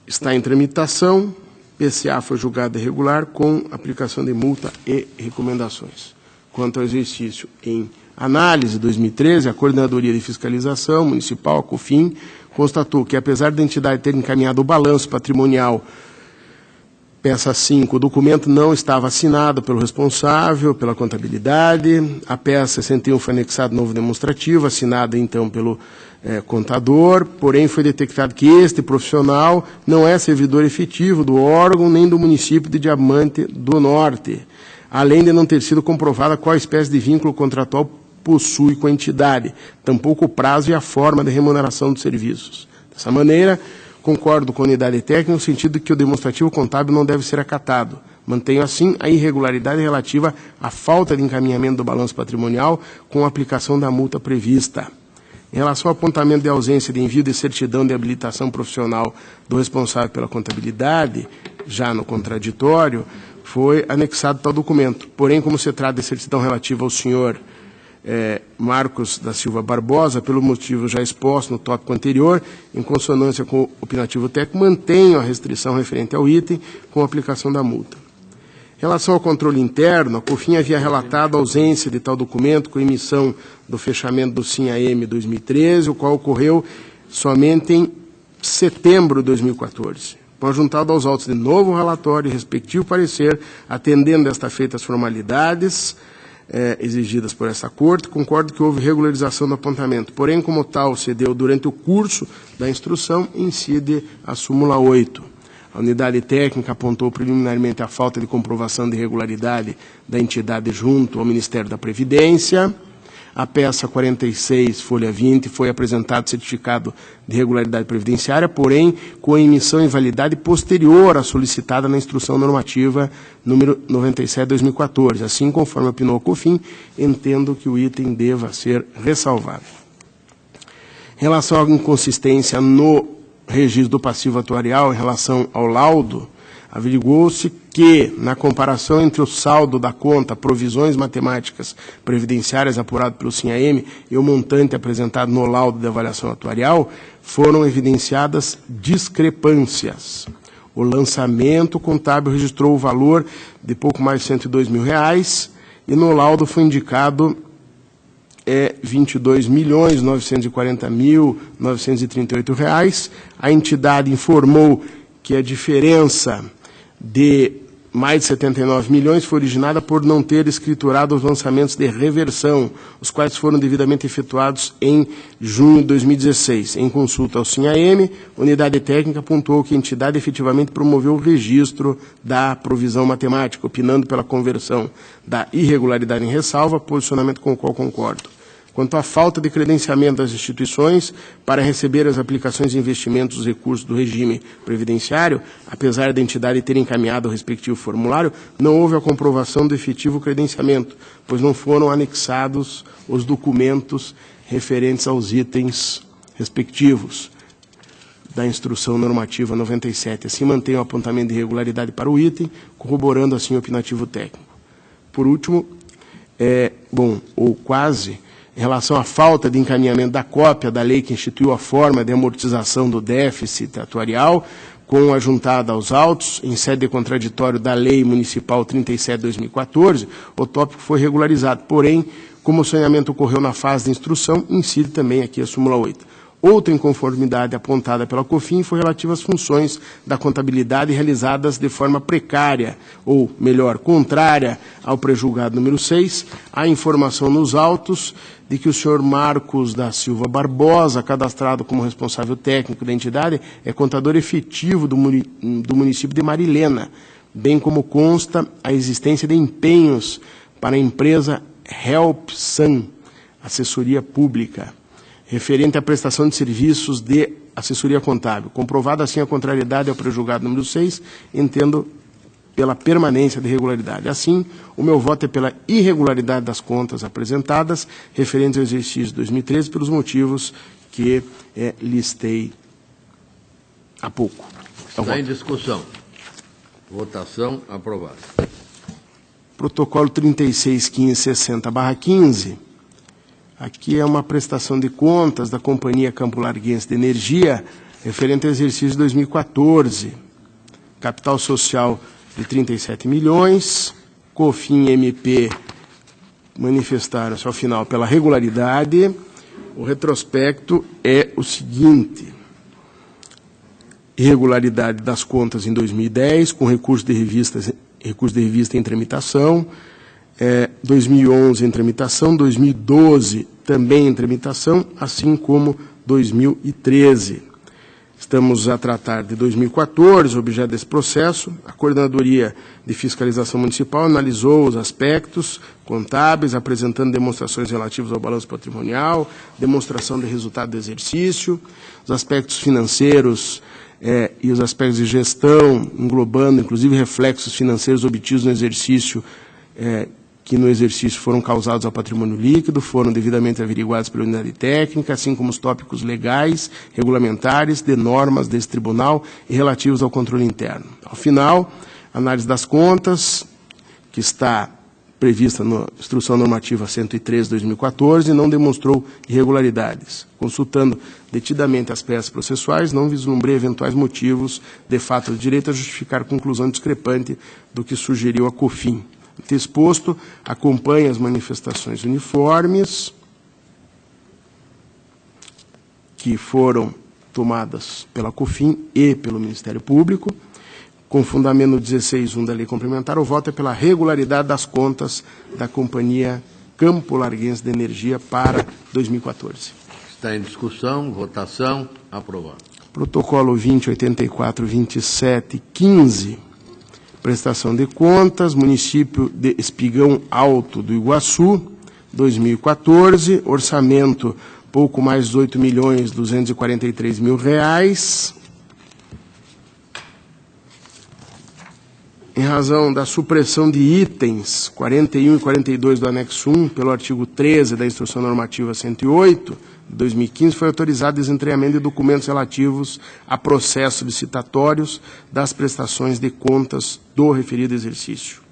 está em tramitação, PCA foi julgado irregular com aplicação de multa e recomendações. Quanto ao exercício em análise 2013, a Coordenadoria de Fiscalização Municipal, a COFIN, constatou que, apesar da entidade ter encaminhado o balanço patrimonial, peça 5, o documento não estava assinado pelo responsável, pela contabilidade. A peça 61 foi anexado novo demonstrativo, assinado então pelo contador, porém foi detectado que este profissional não é servidor efetivo do órgão nem do município de Diamante do Norte, além de não ter sido comprovada qual espécie de vínculo contratual possui com a entidade, tampouco o prazo e a forma de remuneração dos serviços. Dessa maneira, concordo com a unidade técnica no sentido de que o demonstrativo contábil não deve ser acatado. Mantenho, assim, a irregularidade relativa à falta de encaminhamento do balanço patrimonial com a aplicação da multa prevista. Em relação ao apontamento de ausência de envio de certidão de habilitação profissional do responsável pela contabilidade, já no contraditório, foi anexado tal documento. Porém, como se trata de certidão relativa ao senhor Marcos da Silva Barbosa, pelo motivo já exposto no tópico anterior, em consonância com o opinativo técnico, mantenho a restrição referente ao item com a aplicação da multa. Em relação ao controle interno, a COFIN havia relatado a ausência de tal documento com emissão do fechamento do SIM-AM 2013, o qual ocorreu somente em setembro de 2014. Foi juntado aos autos de novo relatório e respectivo parecer, atendendo desta feita as formalidades exigidas por essa Corte, concordo que houve regularização do apontamento. Porém, como tal, se deu durante o curso da instrução, incide a súmula 8. A unidade técnica apontou preliminarmente a falta de comprovação de irregularidade da entidade junto ao Ministério da Previdência. A peça 46, folha 20, foi apresentado certificado de regularidade previdenciária, porém, com emissão em validade posterior à solicitada na instrução normativa número 97/2014. Assim, conforme opinou a COFIN, entendo que o item deva ser ressalvado. Em relação à inconsistência no registro do passivo atuarial em relação ao laudo, averigou-se que, na comparação entre o saldo da conta, provisões matemáticas previdenciárias apurado pelo SIM-AM e o montante apresentado no laudo de avaliação atuarial, foram evidenciadas discrepâncias. O lançamento contábil registrou o valor de pouco mais de R$102 mil e no laudo foi indicado R$22.940.938. A entidade informou que a diferença de mais de 79 milhões foi originada por não ter escriturado os lançamentos de reversão, os quais foram devidamente efetuados em junho de 2016. Em consulta ao SIM-AM, a unidade técnica apontou que a entidade efetivamente promoveu o registro da provisão matemática, opinando pela conversão da irregularidade em ressalva, posicionamento com o qual concordo. Quanto à falta de credenciamento das instituições para receber as aplicações de investimentos dos recursos do regime previdenciário, apesar da entidade ter encaminhado o respectivo formulário, não houve a comprovação do efetivo credenciamento, pois não foram anexados os documentos referentes aos itens respectivos da instrução normativa 97. Assim, mantém o apontamento de irregularidade para o item, corroborando assim o opinativo técnico. Por último, ou quase, em relação à falta de encaminhamento da cópia da lei que instituiu a forma de amortização do déficit atuarial, com a juntada aos autos, em sede de contraditório da Lei Municipal 37/2014, o tópico foi regularizado. Porém, como o saneamento ocorreu na fase de instrução, incide também aqui a súmula 8. Outra inconformidade apontada pela COFIN foi relativa às funções da contabilidade realizadas de forma precária, ou, melhor, contrária ao prejulgado número 6, a informação nos autos de que o senhor Marcos da Silva Barbosa, cadastrado como responsável técnico da entidade, é contador efetivo do município de Marilena, bem como consta a existência de empenhos para a empresa HelpSan, assessoria pública, referente à prestação de serviços de assessoria contábil. Comprovada assim a contrariedade ao prejulgado número 6, entendo pela permanência de irregularidade. Assim, o meu voto é pela irregularidade das contas apresentadas, referentes ao exercício de 2013, pelos motivos que listei há pouco. Está em discussão. Votação aprovada. Protocolo 36.1560/15. Aqui é uma prestação de contas da Companhia Campo Larguense de Energia, referente ao exercício de 2014. Capital social de 37 milhões, COFIN e MP manifestaram-se ao final pela regularidade. O retrospecto é o seguinte: irregularidade das contas em 2010, com recurso de revista em tramitação, 2011 em tramitação, 2012 também em tramitação, assim como 2013. Estamos a tratar de 2014, objeto desse processo. A Coordenadoria de Fiscalização Municipal analisou os aspectos contábeis, apresentando demonstrações relativas ao balanço patrimonial, demonstração de resultado do exercício, os aspectos financeiros e os aspectos de gestão, englobando, inclusive, reflexos financeiros obtidos no exercício, que no exercício foram causados ao patrimônio líquido, foram devidamente averiguados pela unidade técnica, assim como os tópicos legais, regulamentares, de normas desse tribunal e relativos ao controle interno. Ao final, análise das contas, que está prevista na Instrução Normativa 103/2014 e não demonstrou irregularidades. Consultando detidamente as peças processuais, não vislumbrei eventuais motivos de fato de direito a justificar conclusão discrepante do que sugeriu a COFIN. Exposto, acompanha as manifestações uniformes que foram tomadas pela COFIN e pelo Ministério Público. Com fundamento no 16.1 da Lei Complementar, o voto é pela regularidade das contas da Companhia Campo Larguense de Energia para 2014. Está em discussão, votação, aprovado. Protocolo 20.84/27/15, prestação de contas, município de Espigão Alto do Iguaçu, 2014, orçamento pouco mais de R$8.243.000. Em razão da supressão de itens 41 e 42 do anexo 1, pelo artigo 13 da Instrução Normativa 108, de 2015, foi autorizado desentreamento de documentos relativos a processos licitatórios das prestações de contas do referido exercício.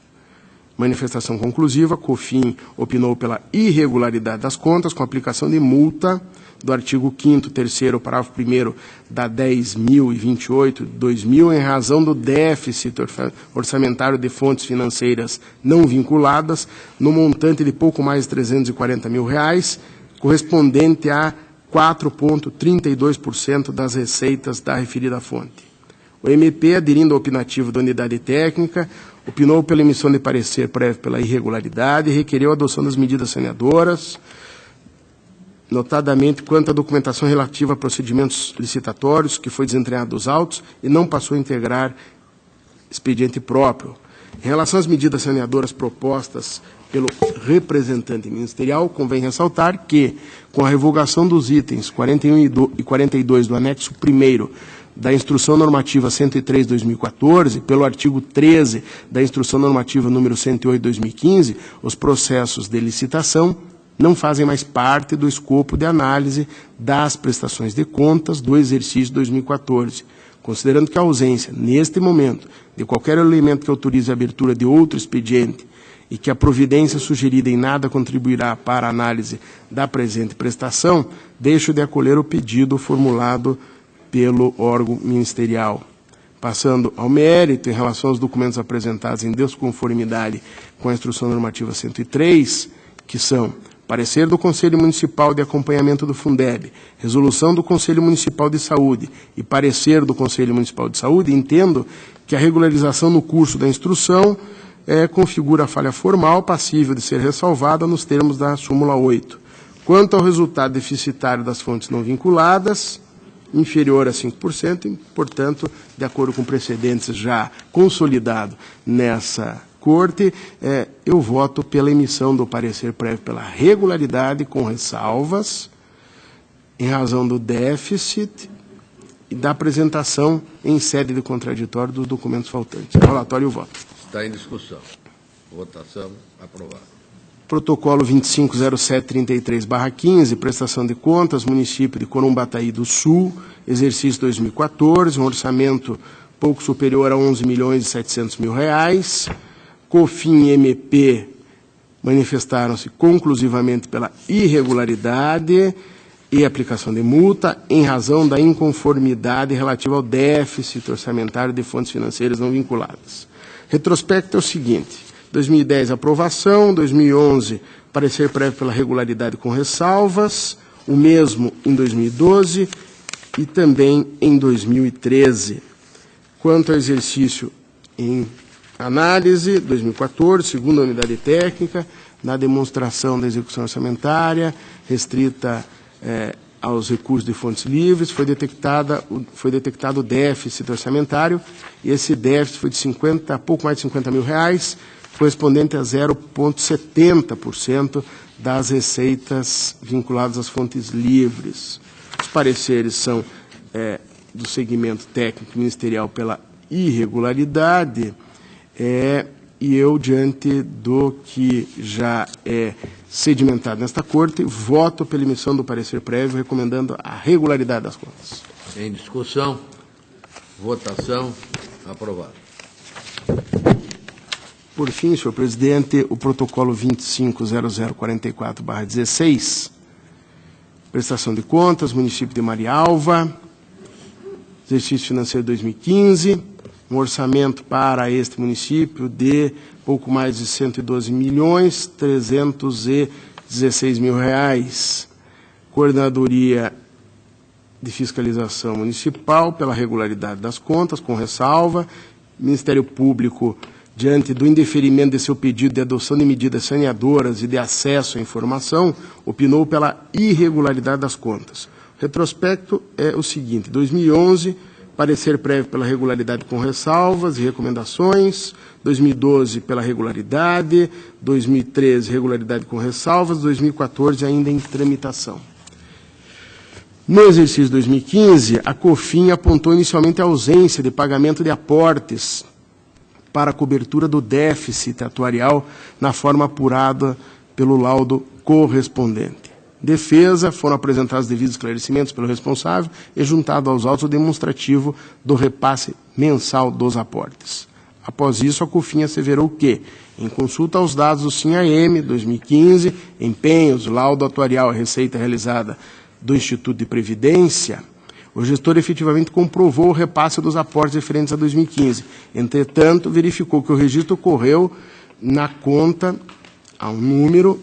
Manifestação conclusiva, COFIN opinou pela irregularidade das contas com aplicação de multa do artigo 5º, 3º, parágrafo 1º da 10.028/2000, em razão do déficit orçamentário de fontes financeiras não vinculadas, no montante de pouco mais de R$340.000, correspondente a 4,32% das receitas da referida fonte. O MP, aderindo ao opinativo da unidade técnica, opinou pela emissão de parecer prévio pela irregularidade e requereu a adoção das medidas saneadoras, notadamente quanto à documentação relativa a procedimentos licitatórios, que foi desentranhado dos autos e não passou a integrar expediente próprio. Em relação às medidas saneadoras propostas pelo representante ministerial, convém ressaltar que, com a revogação dos itens 41 e 42 do anexo 1º da Instrução Normativa 103/2014, pelo artigo 13 da Instrução Normativa número 108/2015, os processos de licitação não fazem mais parte do escopo de análise das prestações de contas do exercício 2014, considerando que a ausência, neste momento, de qualquer elemento que autorize a abertura de outro expediente e que a providência sugerida em nada contribuirá para a análise da presente prestação, deixo de acolher o pedido formulado pelo órgão ministerial. Passando ao mérito, em relação aos documentos apresentados em desconformidade com a Instrução Normativa 103, que são parecer do Conselho Municipal de Acompanhamento do Fundeb, resolução do Conselho Municipal de Saúde e parecer do Conselho Municipal de Saúde, entendo que a regularização no curso da instrução configura falha formal passível de ser ressalvada nos termos da súmula 8. Quanto ao resultado deficitário das fontes não vinculadas, inferior a 5%, e, portanto, de acordo com precedentes já consolidados nessa Corte, eu voto pela emissão do parecer prévio pela regularidade, com ressalvas, em razão do déficit e da apresentação em sede de contraditório dos documentos faltantes. Relatório e o voto. Está em discussão. Votação aprovada. Protocolo 250733/15, prestação de contas, município de Corumbataí do Sul, exercício 2014, um orçamento pouco superior a R$11.700.000. COFIN e MP manifestaram-se conclusivamente pela irregularidade e aplicação de multa em razão da inconformidade relativa ao déficit orçamentário de fontes financeiras não vinculadas. Retrospecto é o seguinte: 2010, aprovação; 2011, parecer prévio pela regularidade com ressalvas; o mesmo em 2012 e também em 2013. Quanto ao exercício em análise, 2014, segundo a unidade técnica, na demonstração da execução orçamentária, restrita aos recursos de fontes livres, foi detectado o déficit orçamentário, e esse déficit foi de pouco mais de R$50.000, correspondente a 0,70% das receitas vinculadas às fontes livres. Os pareceres são do segmento técnico ministerial pela irregularidade, e eu, diante do que já é sedimentado nesta Corte, voto pela emissão do parecer prévio, recomendando a regularidade das contas. Em discussão, votação aprovada. Por fim, senhor presidente, o protocolo 250044/16, prestação de contas, município de Marialva, exercício financeiro 2015, um orçamento para este município de pouco mais de 112.316.000 reais. Coordenadoria de Fiscalização Municipal pela regularidade das contas, com ressalva. Ministério Público, diante do indeferimento de seu pedido de adoção de medidas saneadoras e de acesso à informação, opinou pela irregularidade das contas. O retrospecto é o seguinte: 2011, parecer prévio pela regularidade com ressalvas e recomendações, 2012 pela regularidade, 2013 regularidade com ressalvas, 2014 ainda em tramitação. No exercício 2015, a COFIN apontou inicialmente a ausência de pagamento de aportes para a cobertura do déficit atuarial na forma apurada pelo laudo correspondente. Defesa, foram apresentados devidos esclarecimentos pelo responsável e juntado aos autos o demonstrativo do repasse mensal dos aportes. Após isso, a COFIN asseverou que, em consulta aos dados do SIM-AM 2015, empenhos, laudo atuarial e receita realizada do Instituto de Previdência, o gestor efetivamente comprovou o repasse dos aportes referentes a 2015. Entretanto, verificou que o registro ocorreu na conta, a um número,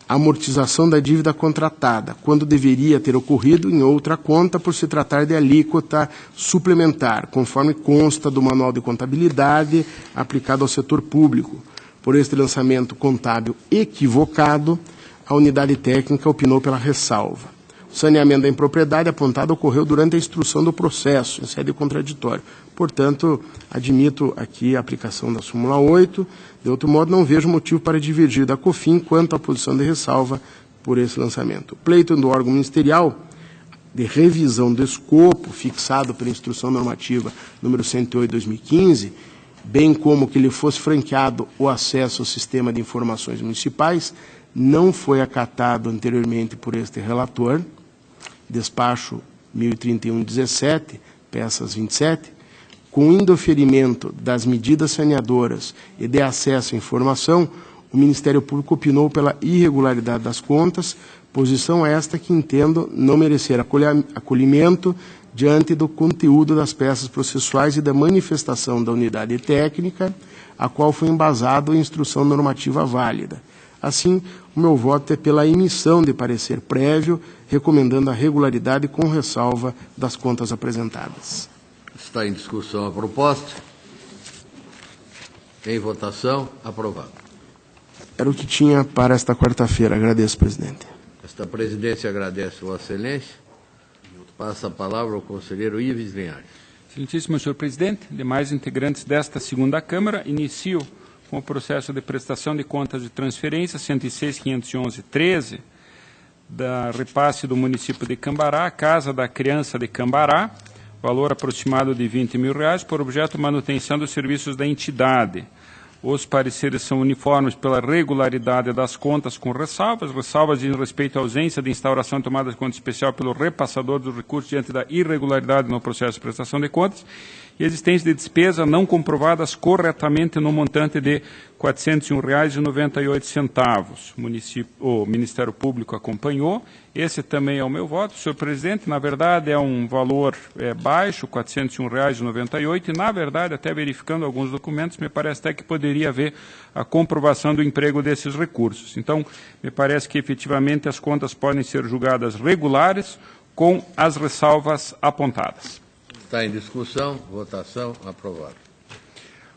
amortização da dívida contratada, quando deveria ter ocorrido em outra conta por se tratar de alíquota suplementar, conforme consta do Manual de Contabilidade aplicado ao setor público. Por este lançamento contábil equivocado, a unidade técnica opinou pela ressalva. O saneamento da impropriedade apontada ocorreu durante a instrução do processo, em sede contraditória. Portanto, admito aqui a aplicação da súmula 8. De outro modo, não vejo motivo para divergir da COFIN quanto à posição de ressalva por esse lançamento. O pleito do órgão ministerial de revisão do escopo fixado pela Instrução Normativa número 108/2015, bem como que lhe fosse franqueado o acesso ao Sistema de Informações Municipais, não foi acatado anteriormente por este relator, despacho 1031/17, peças 27, com indeferimento das medidas saneadoras e de acesso à informação, o Ministério Público opinou pela irregularidade das contas, posição esta que entendo não merecer acolhimento diante do conteúdo das peças processuais e da manifestação da unidade técnica, a qual foi embasado a instrução normativa válida. Assim, o meu voto é pela emissão de parecer prévio, recomendando a regularidade com ressalva das contas apresentadas. Está em discussão a proposta. Em votação, aprovado. Era o que tinha para esta quarta-feira. Agradeço, presidente. Esta presidência agradece Vossa Excelência. Passa a palavra ao conselheiro Ives Linhares. Excelentíssimo senhor presidente, demais integrantes desta segunda Câmara, inicio com o processo de prestação de contas de transferência 106.511.13, da repasse do município de Cambará, Casa da Criança de Cambará, valor aproximado de R$20 mil, por objeto manutenção dos serviços da entidade. Os pareceres são uniformes pela regularidade das contas com ressalvas em respeito à ausência de instauração e tomada de conta especial pelo repassador dos recursos diante da irregularidade no processo de prestação de contas e existência de despesas não comprovadas corretamente no montante de R$ 401,98. O Ministério Público acompanhou. Esse também é o meu voto, senhor presidente. Na verdade, é um valor baixo, R$ 401,98, e, na verdade, até verificando alguns documentos, me parece até que poderia haver a comprovação do emprego desses recursos. Então, me parece que, efetivamente, as contas podem ser julgadas regulares com as ressalvas apontadas. Está em discussão, votação, aprovado.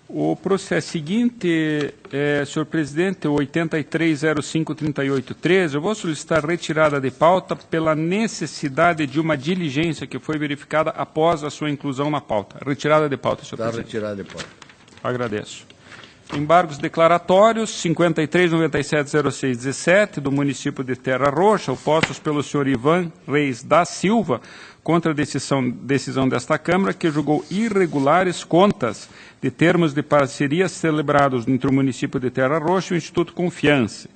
O processo seguinte, senhor presidente, 83053813, eu vou solicitar retirada de pauta pela necessidade de uma diligência que foi verificada após a sua inclusão na pauta. Retirada de pauta, senhor presidente. Está retirada de pauta. Agradeço. Embargos declaratórios 53970617 do município de Terra Roxa, opostos pelo senhor Ivan Reis da Silva, contra a decisão desta Câmara, que julgou irregulares contas de termos de parceria celebrados entre o município de Terra Roxa e o Instituto Confiança.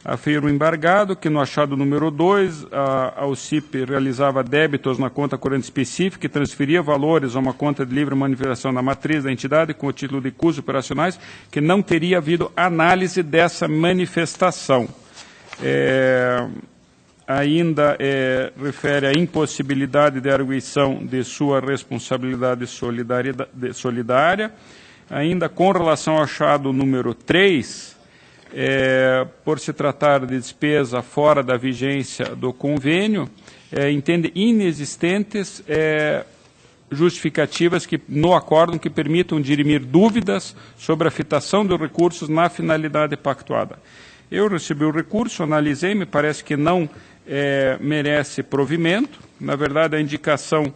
Afirma o embargado que no achado número 2, a UCIP realizava débitos na conta corrente específica e transferia valores a uma conta de livre manifestação na matriz da entidade com o título de custos operacionais, que não teria havido análise dessa manifestação. Ainda refere à impossibilidade de arguição de sua responsabilidade solidária. Ainda com relação ao achado número 3, por se tratar de despesa fora da vigência do convênio, entende inexistentes justificativas no acórdão que permitam dirimir dúvidas sobre a fitação dos recursos na finalidade pactuada. Eu recebi o recurso, analisei, me parece que não merece provimento. Na verdade, a indicação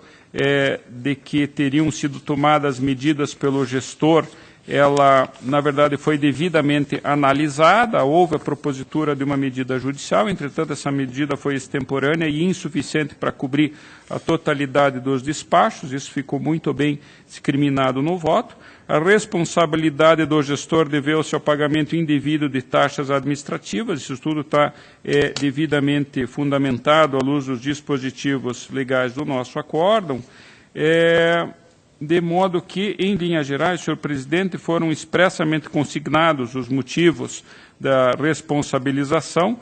de que teriam sido tomadas medidas pelo gestor, ela, na verdade, foi devidamente analisada, houve a propositura de uma medida judicial, entretanto, essa medida foi extemporânea e insuficiente para cobrir a totalidade dos despachos, isso ficou muito bem discriminado no voto. A responsabilidade do gestor deveu-se ao pagamento indevido de taxas administrativas, isso tudo está devidamente fundamentado à luz dos dispositivos legais do nosso acórdão. De modo que, em linhas gerais, senhor presidente, foram expressamente consignados os motivos da responsabilização,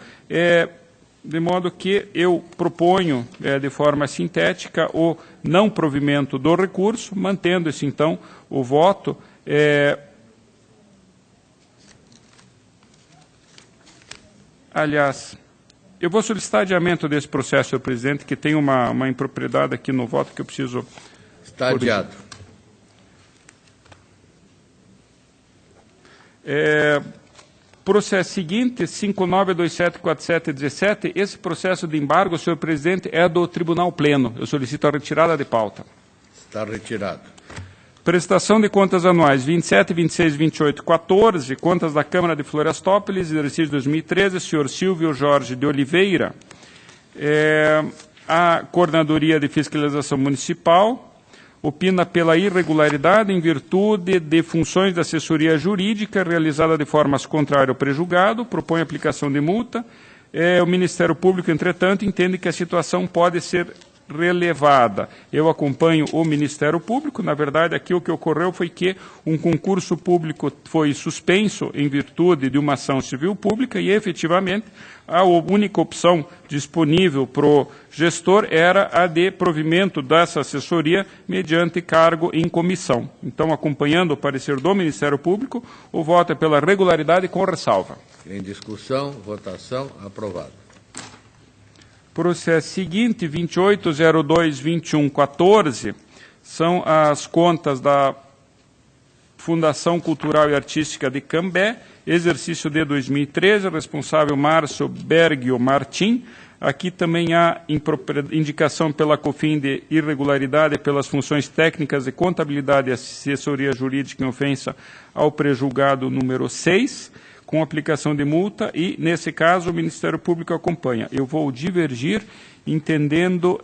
de modo que eu proponho, de forma sintética, o não provimento do recurso, mantendo-se, então, o voto. Aliás, eu vou solicitar adiamento desse processo, senhor presidente, que tem uma impropriedade aqui no voto que eu preciso... Está adiado. Processo seguinte, 59274717, esse processo de embargo, senhor presidente, é do Tribunal Pleno. Eu solicito a retirada de pauta. Está retirado. Prestação de contas anuais 27, 26, 28, 14, contas da Câmara de Florestópolis, exercício 2013, senhor Silvio Jorge de Oliveira. A Coordenadoria de Fiscalização Municipal opina pela irregularidade em virtude de funções de assessoria jurídica realizada de formas contrárias ao prejulgado, propõe aplicação de multa. O Ministério Público, entretanto, entende que a situação pode ser relevada. Eu acompanho o Ministério Público. Na verdade, aqui o que ocorreu foi que um concurso público foi suspenso em virtude de uma ação civil pública e, efetivamente, a única opção disponível para o gestor era a de provimento dessa assessoria mediante cargo em comissão. Então, acompanhando o parecer do Ministério Público, o voto é pela regularidade com ressalva. Em discussão, votação, aprovado. Processo seguinte, 28022114, são as contas da Fundação Cultural e Artística de Cambé, exercício de 2013, responsável Márcio Bergio Martim. Aqui também há indicação pela COFIN de irregularidade pelas funções técnicas de contabilidade e assessoria jurídica em ofensa ao prejulgado número 6, com aplicação de multa e, nesse caso, o Ministério Público acompanha. Eu vou divergir, entendendo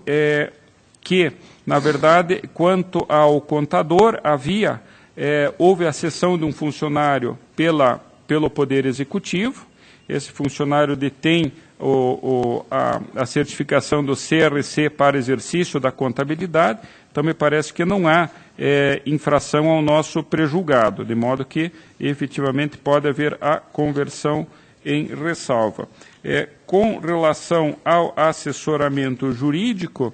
que, na verdade, quanto ao contador, houve a cessão de um funcionário pelo Poder Executivo. Esse funcionário detém a certificação do CRC para exercício da contabilidade, então me parece que não há infração ao nosso prejulgado, de modo que efetivamente pode haver a conversão em ressalva. Com relação ao assessoramento jurídico,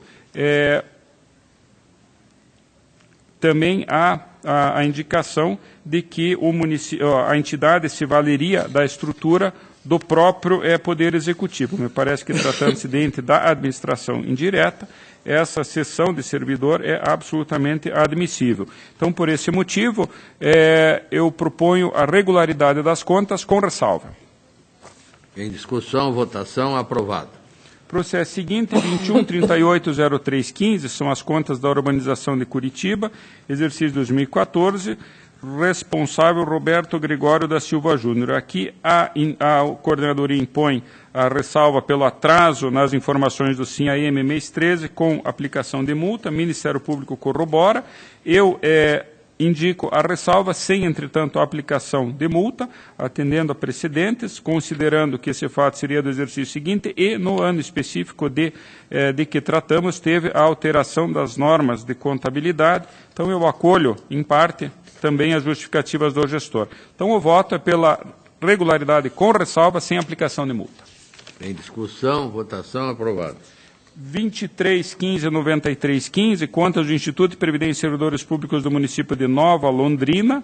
também há a indicação de que a entidade se valeria da estrutura do próprio Poder Executivo. Me parece que, tratando-se dentro da administração indireta, essa cessão de servidor é absolutamente admissível. Então, por esse motivo, eu proponho a regularidade das contas com ressalva. Em discussão, votação, aprovado. Processo seguinte, 21380315, são as contas da urbanização de Curitiba, exercício 2014, responsável Roberto Gregório da Silva Júnior. Aqui a coordenadoria impõe a ressalva pelo atraso nas informações do SIM-AM mês 13 com aplicação de multa, Ministério Público corrobora. Eu Indico a ressalva, sem, entretanto, a aplicação de multa, atendendo a precedentes, considerando que esse fato seria do exercício seguinte e, no ano específico de que tratamos, teve a alteração das normas de contabilidade. Então, eu acolho, em parte, também as justificativas do gestor. Então, o voto é pela regularidade com ressalva, sem aplicação de multa. Em discussão, votação, aprovado. 2315-9315, contas do Instituto de Previdência e Servidores Públicos do município de Nova Londrina.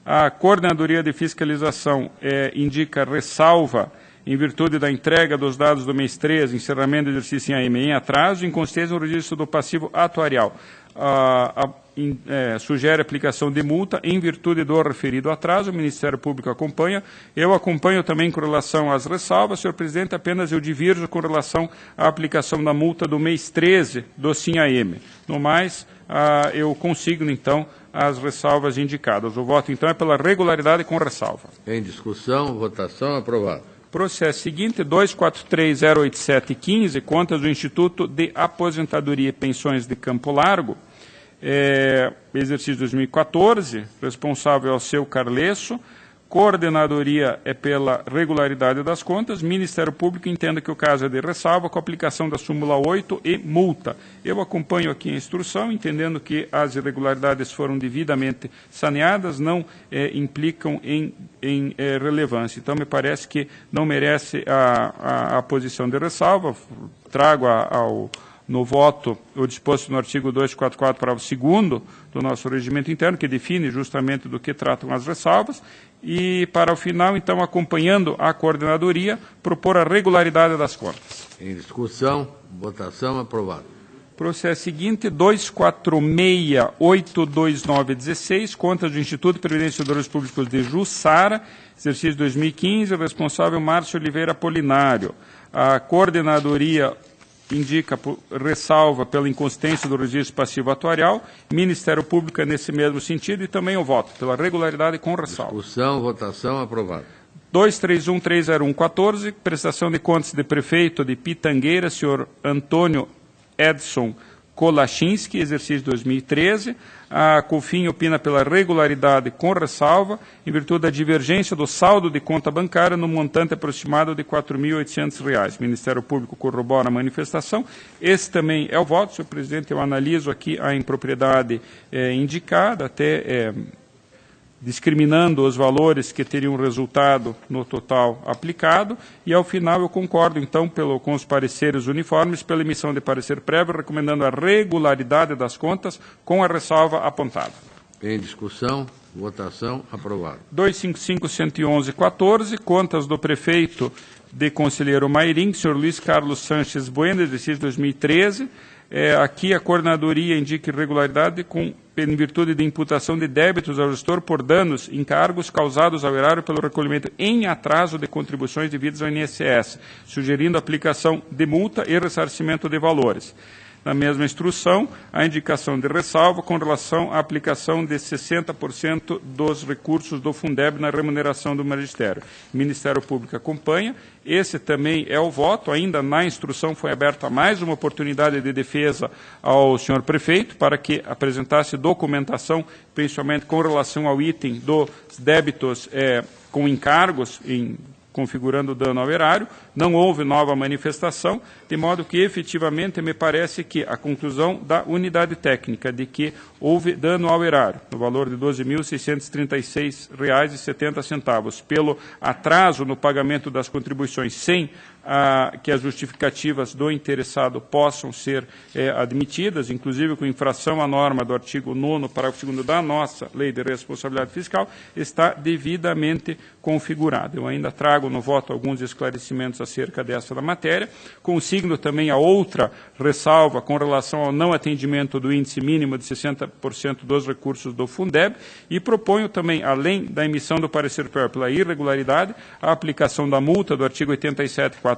A Coordenadoria de Fiscalização indica ressalva em virtude da entrega dos dados do mês 3, encerramento do exercício em AM em atraso, inconsistência no registro do passivo atuarial. Sugere aplicação de multa em virtude do referido atraso. O Ministério Público acompanha. Eu acompanho também com relação às ressalvas. Senhor presidente, apenas eu divirjo com relação à aplicação da multa do mês 13 do SIM-AM. No mais, eu consigno, então, as ressalvas indicadas. O voto, então, é pela regularidade com ressalva. Em discussão, votação, aprovado. Processo seguinte, 243-08715, contas do Instituto de Aposentadoria e Pensões de Campo Largo, exercício 2014, responsável é o seu Carlesso, coordenadoria é pela regularidade das contas, Ministério Público entende que o caso é de ressalva com aplicação da súmula 8 e multa. Eu acompanho aqui a instrução, entendendo que as irregularidades foram devidamente saneadas, não implicam em relevância. Então, me parece que não merece a posição de ressalva. Trago no voto o disposto no artigo 244, parágrafo 2º do nosso regimento interno, que define justamente do que tratam as ressalvas, e para o final, então, acompanhando a coordenadoria, propor a regularidade das contas. Em discussão, votação, aprovado. Processo seguinte, 246-82916, contas do Instituto de Previdência e Servidores Públicos de Jussara, exercício 2015, responsável Márcio Oliveira Apolinário. A coordenadoria indica ressalva pela inconsistência do registro passivo atuarial, Ministério Público é nesse mesmo sentido e também o voto pela regularidade com ressalva. Discussão, votação, aprovado. 231-30114, prestação de contas de prefeito de Pitangueira, senhor Antônio Edson Kolachinski, exercício 2013. A COFIN opina pela regularidade com ressalva, em virtude da divergência do saldo de conta bancária no montante aproximado de R$ 4.800. O Ministério Público corrobora a manifestação. Esse também é o voto, senhor presidente. Eu analiso aqui a impropriedade indicada, até discriminando os valores que teriam resultado no total aplicado, e ao final eu concordo, então, com os pareceres uniformes, pela emissão de parecer prévio, recomendando a regularidade das contas com a ressalva apontada. Em discussão, votação, aprovado. 255-111-14, contas do prefeito de Conselheiro Mairim, senhor Luiz Carlos Sanches Bueno, exercício 2013, aqui a coordenadoria indica irregularidade em virtude de imputação de débitos ao gestor por danos, encargos causados ao erário pelo recolhimento em atraso de contribuições devidas ao INSS, sugerindo aplicação de multa e ressarcimento de valores. Na mesma instrução, a indicação de ressalva com relação à aplicação de 60% dos recursos do Fundeb na remuneração do magistério. O Ministério Público acompanha. Esse também é o voto. Ainda na instrução foi aberta mais uma oportunidade de defesa ao senhor prefeito para que apresentasse documentação, principalmente com relação ao item dos débitos com encargos configurando dano ao erário. Não houve nova manifestação, de modo que, efetivamente, me parece que a conclusão da unidade técnica de que houve dano ao erário, no valor de R$ 12.636,70, pelo atraso no pagamento das contribuições, sem que as justificativas do interessado possam ser admitidas, inclusive com infração à norma do artigo 9º, parágrafo 2º da nossa Lei de Responsabilidade Fiscal, está devidamente configurado. Eu ainda trago no voto alguns esclarecimentos acerca dessa da matéria, consigno também a outra ressalva com relação ao não atendimento do índice mínimo de 60% dos recursos do Fundeb e proponho também, além da emissão do parecer pela irregularidade, a aplicação da multa do artigo 87.4G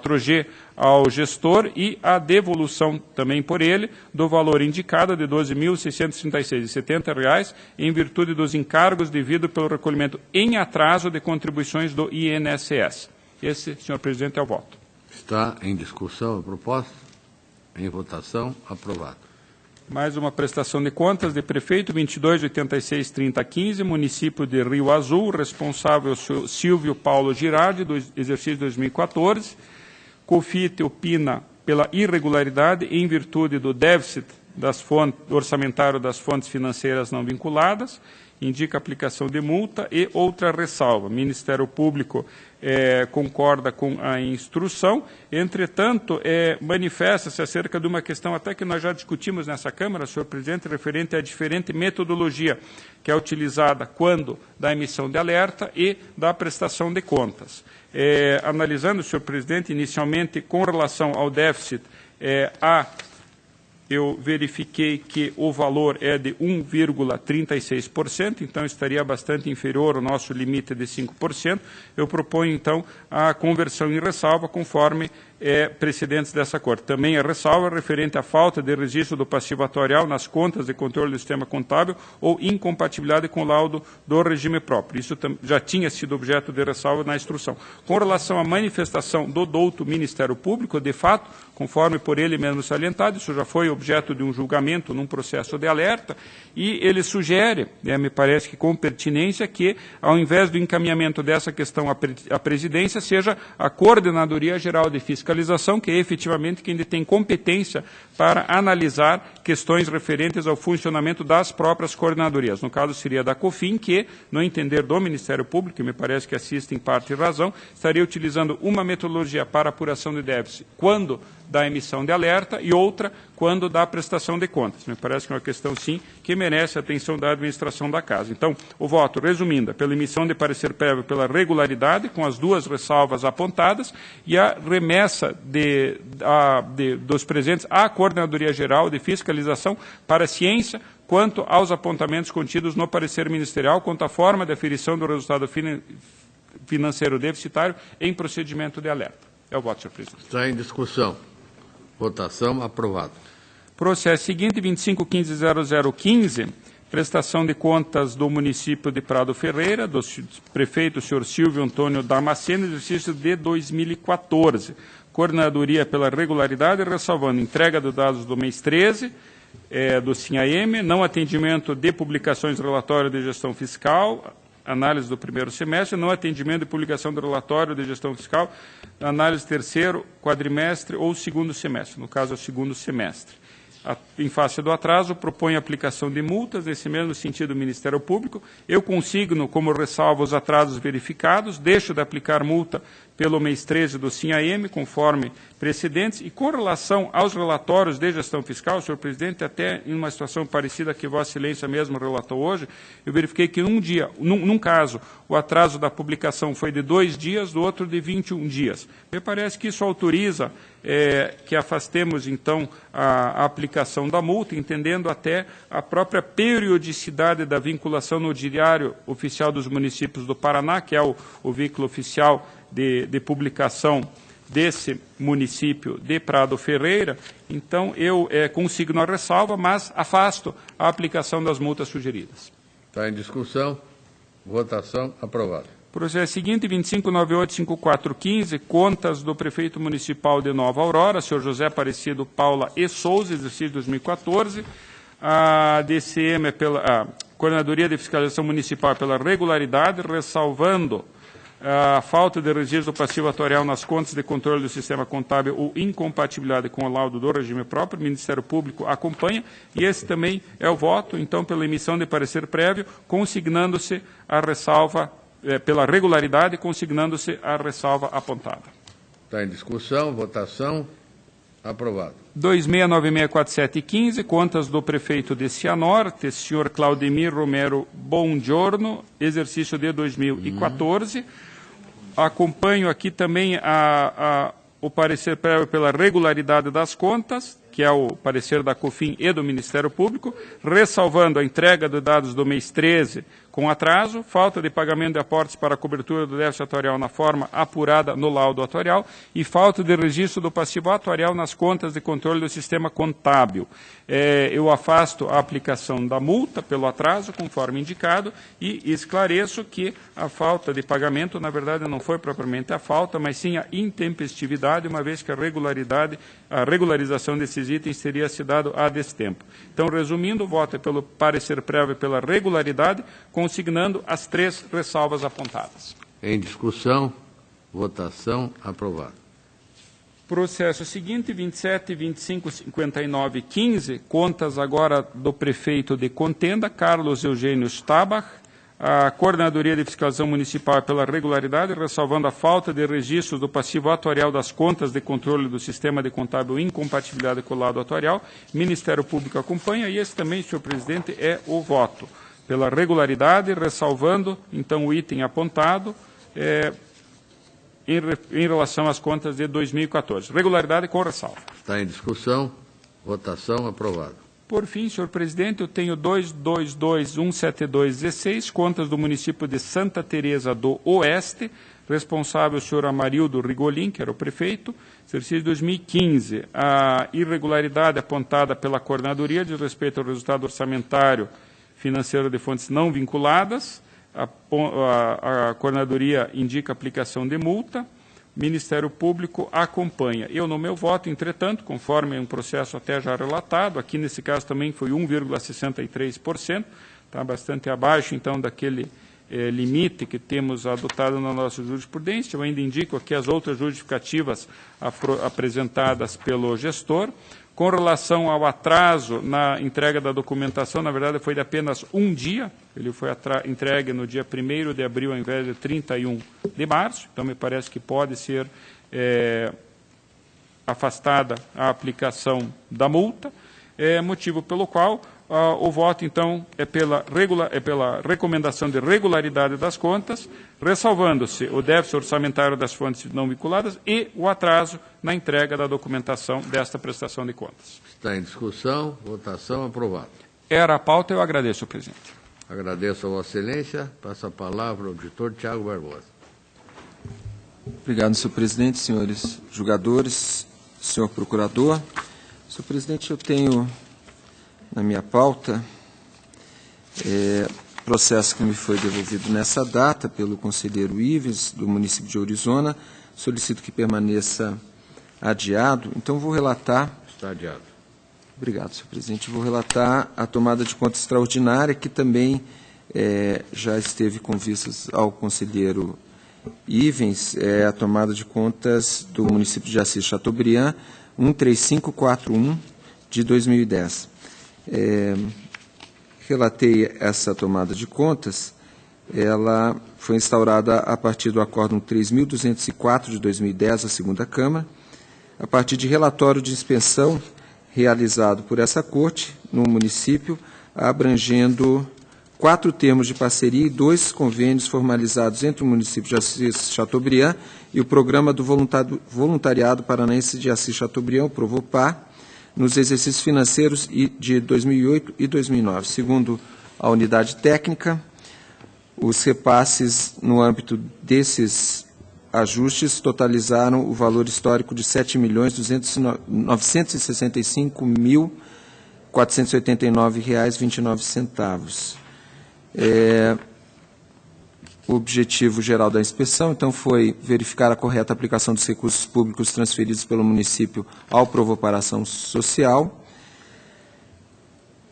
ao gestor e a devolução também por ele do valor indicado de R$ 12.636,70 em virtude dos encargos devido pelo recolhimento em atraso de contribuições do INSS. Esse, senhor presidente, é o voto. Está em discussão a proposta? Em votação, aprovado. Mais uma prestação de contas de prefeito 2286-3015, município de Rio Azul, responsável Silvio Paulo Girardi, do exercício 2014. COFIT opina pela irregularidade em virtude do déficit orçamentário das fontes financeiras não vinculadas, indica aplicação de multa e outra ressalva. Ministério Público concorda com a instrução, entretanto, manifesta-se acerca de uma questão até que nós já discutimos nessa Câmara, senhor presidente, referente à diferente metodologia que é utilizada quando da emissão de alerta e da prestação de contas. Analisando, senhor presidente, inicialmente com relação ao déficit, eu verifiquei que o valor é de 1,36%, então estaria bastante inferior ao nosso limite de 5%. Eu proponho, então, a conversão em ressalva, conforme precedentes dessa Corte. Também a ressalva referente à falta de registro do passivo atuarial nas contas de controle do sistema contábil ou incompatibilidade com o laudo do regime próprio. Isso já tinha sido objeto de ressalva na instrução. Com relação à manifestação do douto Ministério Público, de fato, conforme por ele mesmo salientado, isso já foi objeto de um julgamento num processo de alerta, e ele sugere, me parece que com pertinência, que, ao invés do encaminhamento dessa questão à presidência, seja a Coordenadoria Geral de Fiscalização, que é efetivamente quem tem competência para analisar questões referentes ao funcionamento das próprias coordenadorias. No caso, seria da COFIN, que, no entender do Ministério Público, que me parece que assiste em parte e razão, estaria utilizando uma metodologia para apuração de déficit quando da emissão de alerta e outra quando da prestação de contas. Me parece que é uma questão, sim, que merece a atenção da administração da Casa. Então, o voto, resumindo, é pela emissão de parecer prévio pela regularidade, com as duas ressalvas apontadas, e a remessa dos presentes à Coordenadoria Geral de Fiscalização para a ciência quanto aos apontamentos contidos no parecer ministerial, quanto à forma de aferição do resultado financeiro deficitário em procedimento de alerta. É o voto, senhor presidente. Está em discussão. Votação, aprovado. Processo seguinte, 2515-0015, prestação de contas do município de Prado Ferreira, do prefeito, senhor Silvio Antônio Damasceno, exercício de 2014. Coordenadoria pela regularidade, ressalvando entrega de dados do mês 13, do SINAEM, não atendimento de publicações de relatório de gestão fiscal, análise do primeiro semestre, não atendimento de publicação do relatório de gestão fiscal, análise terceiro, quadrimestre ou segundo semestre, no caso é o segundo semestre. Em face do atraso, propõe a aplicação de multas, nesse mesmo sentido o Ministério Público. Eu consigno como ressalva os atrasos verificados, deixo de aplicar multa pelo mês 13 do SINAEM, conforme precedentes, e com relação aos relatórios de gestão fiscal, senhor presidente, até em uma situação parecida que Vossa Excelência mesmo relatou hoje, eu verifiquei que num caso, o atraso da publicação foi de 2 dias, do outro de 21 dias. Me parece que isso autoriza que afastemos, então, a aplicação da multa, entendendo até a própria periodicidade da vinculação no Diário Oficial dos Municípios do Paraná, que é o veículo oficial de publicação desse município de Prado Ferreira. Então, eu consigno a ressalva, mas afasto a aplicação das multas sugeridas. Está em discussão. Votação, aprovado. Processo seguinte, 2598-5415, contas do prefeito municipal de Nova Aurora, senhor José Aparecido Paula e Souza, exercício 2014. A DCM, a Coordenadoria de Fiscalização Municipal, pela regularidade, ressalvando a falta de registro do passivo atuarial nas contas de controle do sistema contábil ou incompatibilidade com o laudo do regime próprio. O Ministério Público acompanha, e esse também é o voto, então, pela emissão de parecer prévio, consignando-se a ressalva, pela regularidade, consignando-se a ressalva apontada. Está em discussão, votação, aprovado. 26964715, contas do prefeito de Cianorte, senhor Claudemir Romero Bongiorno, exercício de 2014. Acompanho aqui também o parecer prévio pela regularidade das contas, que é o parecer da COFIN e do Ministério Público, ressalvando a entrega de dados do mês 13 com atraso, falta de pagamento de aportes para a cobertura do déficit atuarial na forma apurada no laudo atuarial e falta de registro do passivo atuarial nas contas de controle do sistema contábil. Eu afasto a aplicação da multa pelo atraso, conforme indicado, e esclareço que a falta de pagamento, na verdade, não foi propriamente a falta, mas sim a intempestividade, uma vez que a regularização desses itens teria se dado a destempo. Então, resumindo, o voto é pelo parecer prévio pela regularidade, consignando as 3 ressalvas apontadas. Em discussão, votação, aprovado. Processo seguinte, 27, 25, 59 e 15, contas agora do prefeito de Contenda, Carlos Eugênio Stabach. A Coordenadoria de Fiscalização Municipal é pela regularidade, ressalvando a falta de registros do passivo atuarial das contas de controle do sistema de contábil incompatibilidade com o laudo atuarial. Ministério Público acompanha e esse também, senhor presidente, é o voto. Pela regularidade, ressalvando, então, o item apontado em relação às contas de 2014. Regularidade com ressalva. Está em discussão, votação, aprovado. Por fim, senhor presidente, eu tenho 222.172.16, contas do município de Santa Teresa do Oeste, responsável o senhor Amarildo Rigolin, que era o prefeito, exercício de 2015. A irregularidade apontada pela coordenadoria diz respeito ao resultado orçamentário financeiro de fontes não vinculadas. A coordenadoria indica aplicação de multa. Ministério Público acompanha. Eu, no meu voto, entretanto, conforme um processo até já relatado, aqui nesse caso também foi 1,63%, está bastante abaixo, então, daquele limite que temos adotado na nossa jurisprudência. Eu ainda indico aqui as outras justificativas apresentadas pelo gestor. Com relação ao atraso na entrega da documentação, na verdade, foi de apenas um dia. Ele foi entregue no dia 1º de abril, ao invés de 31 de março. Então, me parece que pode ser afastada a aplicação da multa, motivo pelo qual o voto, então, é pela recomendação de regularidade das contas, ressalvando-se o déficit orçamentário das fontes não vinculadas e o atraso na entrega da documentação desta prestação de contas. Está em discussão, votação, aprovado. Era a pauta, eu agradeço, presidente. Agradeço a Vossa Excelência. Passa a palavra ao auditor Tiago Barbosa. Obrigado, senhor presidente, senhores julgadores, senhor procurador. Senhor presidente, eu tenho na minha pauta processo que me foi devolvido nessa data pelo conselheiro Ives, do município de Orizona. Solicito que permaneça adiado. Então, vou relatar... Está adiado. Obrigado, senhor presidente. Vou relatar a tomada de conta extraordinária, que também já esteve com vistas ao conselheiro Ivens, a tomada de contas do município de Assis Chateaubriand, 13541 de 2010. Relatei essa tomada de contas, ela foi instaurada a partir do Acórdão 3.204 de 2010, a segunda Câmara, a partir de relatório de inspeção realizado por essa Corte no município, abrangendo 4 termos de parceria e 2 convênios formalizados entre o município de Assis Chateaubriand e o Programa do Voluntariado Paranaense de Assis Chateaubriand, o Provopar, nos exercícios financeiros de 2008 e 2009. Segundo a unidade técnica, os repasses no âmbito desses ajustes totalizaram o valor histórico de R$ 7.965.489,29. O objetivo geral da inspeção, então, foi verificar a correta aplicação dos recursos públicos transferidos pelo município ao Provoparação Social.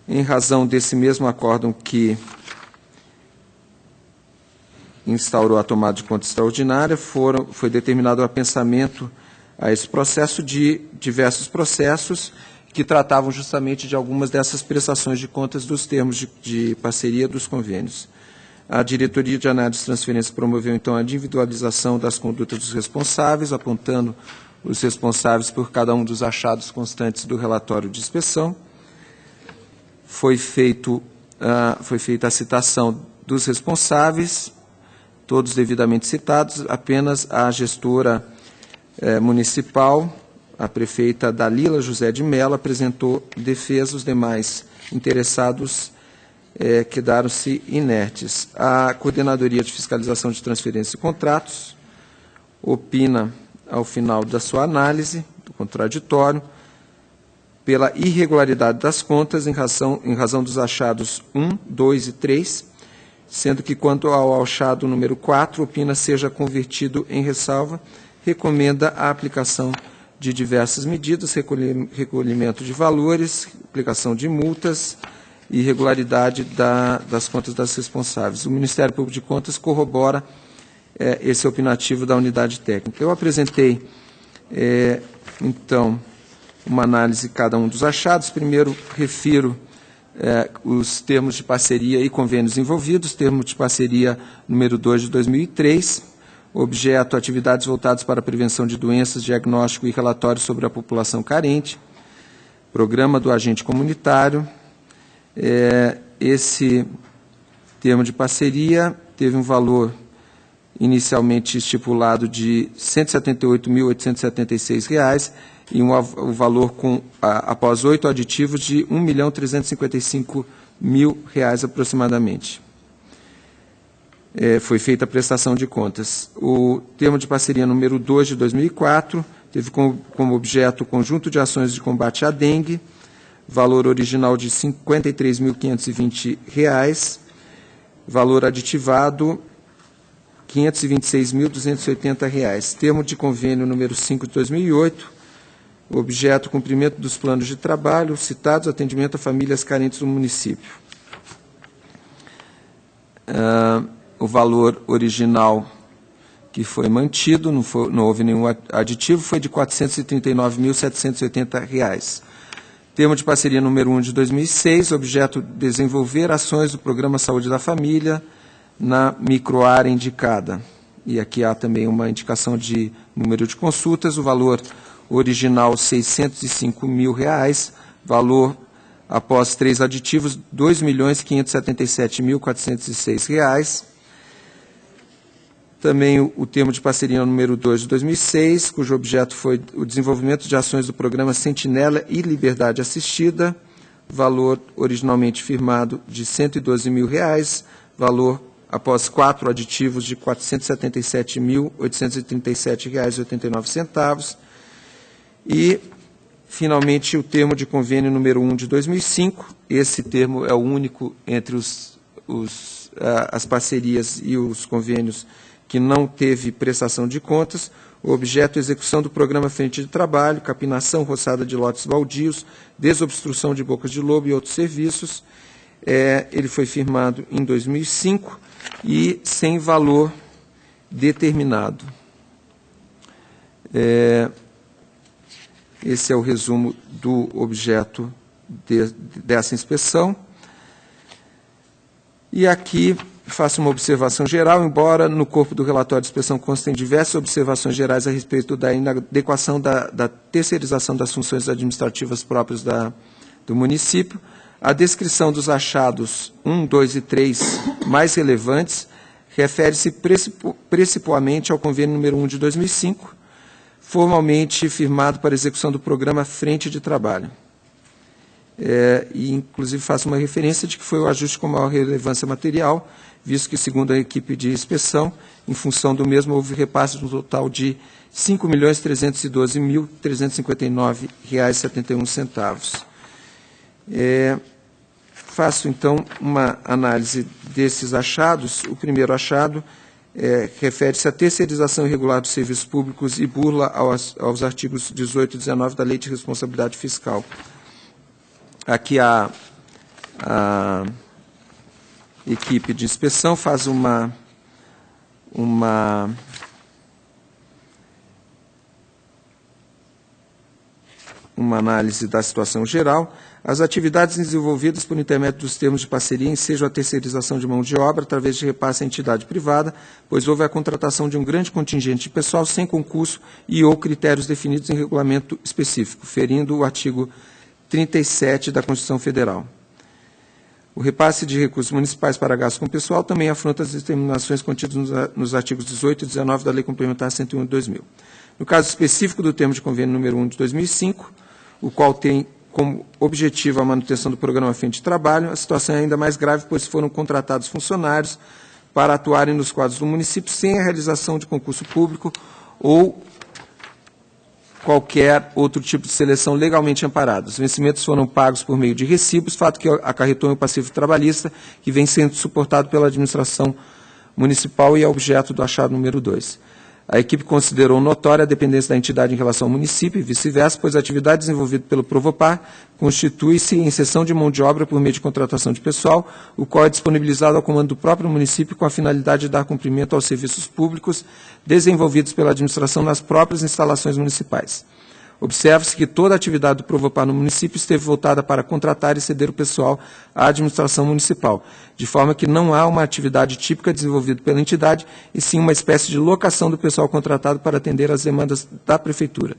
Em razão desse mesmo acórdão que instaurou a tomada de conta extraordinária, foi determinado o apensamento a esse processo de diversos processos que tratavam justamente de algumas dessas prestações de contas dos termos de parceria dos convênios. A Diretoria de Análise de Transferência promoveu, então, a individualização das condutas dos responsáveis, apontando os responsáveis por cada um dos achados constantes do relatório de inspeção. Foi feita a citação dos responsáveis, todos devidamente citados, apenas a gestora municipal, a prefeita Dalila José de Mello, apresentou defesa, os demais interessados quedaram-se inertes. A Coordenadoria de Fiscalização de Transferências e Contratos opina, ao final da sua análise, do contraditório, pela irregularidade das contas em razão dos achados 1, 2 e 3, sendo que, quanto ao achado número 4, opina seja convertido em ressalva, recomenda a aplicação de diversas medidas, recolhimento de valores, aplicação de multas e irregularidade das contas das responsáveis. O Ministério Público de Contas corrobora esse opinativo da unidade técnica. Eu apresentei, então, uma análise de cada um dos achados. Primeiro, refiro os termos de parceria e convênios envolvidos, termo de parceria número 2 de 2003, objeto, atividades voltadas para a prevenção de doenças, diagnóstico e relatório sobre a população carente, programa do agente comunitário. Esse termo de parceria teve um valor inicialmente estipulado de R$ 178.876 e um valor após 8 aditivos de R$ 1.355.000 aproximadamente. Foi feita a prestação de contas. O termo de parceria número 2 de 2004 teve como objeto o conjunto de ações de combate à dengue, valor original de R$ 53.520, valor aditivado R$ 526.280. Termo de convênio número 5 de 2008, objeto cumprimento dos planos de trabalho citados, atendimento a famílias carentes do município. O valor original que foi mantido, não houve nenhum aditivo, foi de R$ 439.780. Termo de parceria número 1 de 2006, objeto desenvolver ações do Programa Saúde da Família na microárea indicada. E aqui há também uma indicação de número de consultas, o valor original R$ 605.000, valor após 3 aditivos R$ 2.577.406. Também o termo de parceria número 2 de 2006, cujo objeto foi o desenvolvimento de ações do programa Sentinela e Liberdade Assistida, valor originalmente firmado de R$ 112.000, valor após 4 aditivos de R$ 477.837,89. E, finalmente, o termo de convênio número 1 de 2005. Esse termo é o único entre as parcerias e os convênios que não teve prestação de contas. O objeto é execução do programa Frente de Trabalho, capinação, roçada de lotes baldios, desobstrução de bocas de lobo e outros serviços. Ele foi firmado em 2005 e sem valor determinado. Esse é o resumo do objeto dessa inspeção. E aqui faço uma observação geral, embora no corpo do relatório de inspeção constem diversas observações gerais a respeito da inadequação da terceirização das funções administrativas próprias do município. A descrição dos achados 1, 2 e 3 mais relevantes refere-se principalmente ao convênio número 1 de 2005, formalmente firmado para execução do programa Frente de Trabalho. E, inclusive, faço uma referência de que foi o ajuste com maior relevância material, visto que, segundo a equipe de inspeção, em função do mesmo, houve repasse no total de R$ 5.312.359,71. Faço, então, uma análise desses achados. O primeiro achado refere-se à terceirização irregular dos serviços públicos e burla aos artigos 18 e 19 da Lei de Responsabilidade Fiscal. Aqui a equipe de inspeção faz uma análise da situação geral. As atividades desenvolvidas por intermédio dos termos de parceria ensejam a terceirização de mão de obra através de repasse à entidade privada, pois houve a contratação de um grande contingente de pessoal sem concurso e ou critérios definidos em regulamento específico, ferindo o artigo 37 da Constituição Federal. O repasse de recursos municipais para gastos com pessoal também afronta as determinações contidas nos artigos 18 e 19 da Lei Complementar 101 de 2000. No caso específico do termo de convênio número 1 de 2005, o qual tem como objetivo a manutenção do programa Frente de Trabalho, a situação é ainda mais grave, pois foram contratados funcionários para atuarem nos quadros do município sem a realização de concurso público ou qualquer outro tipo de seleção legalmente amparado. Os vencimentos foram pagos por meio de recibos, fato que acarretou em um passivo trabalhista que vem sendo suportado pela administração municipal e é objeto do achado número 2. A equipe considerou notória a dependência da entidade em relação ao município e vice-versa, pois a atividade desenvolvida pelo Provopar constitui-se em cessão de mão de obra por meio de contratação de pessoal, o qual é disponibilizado ao comando do próprio município com a finalidade de dar cumprimento aos serviços públicos desenvolvidos pela administração nas próprias instalações municipais. Observa-se que toda a atividade do Provopar no município esteve voltada para contratar e ceder o pessoal à administração municipal, de forma que não há uma atividade típica desenvolvida pela entidade, e sim uma espécie de locação do pessoal contratado para atender às demandas da Prefeitura.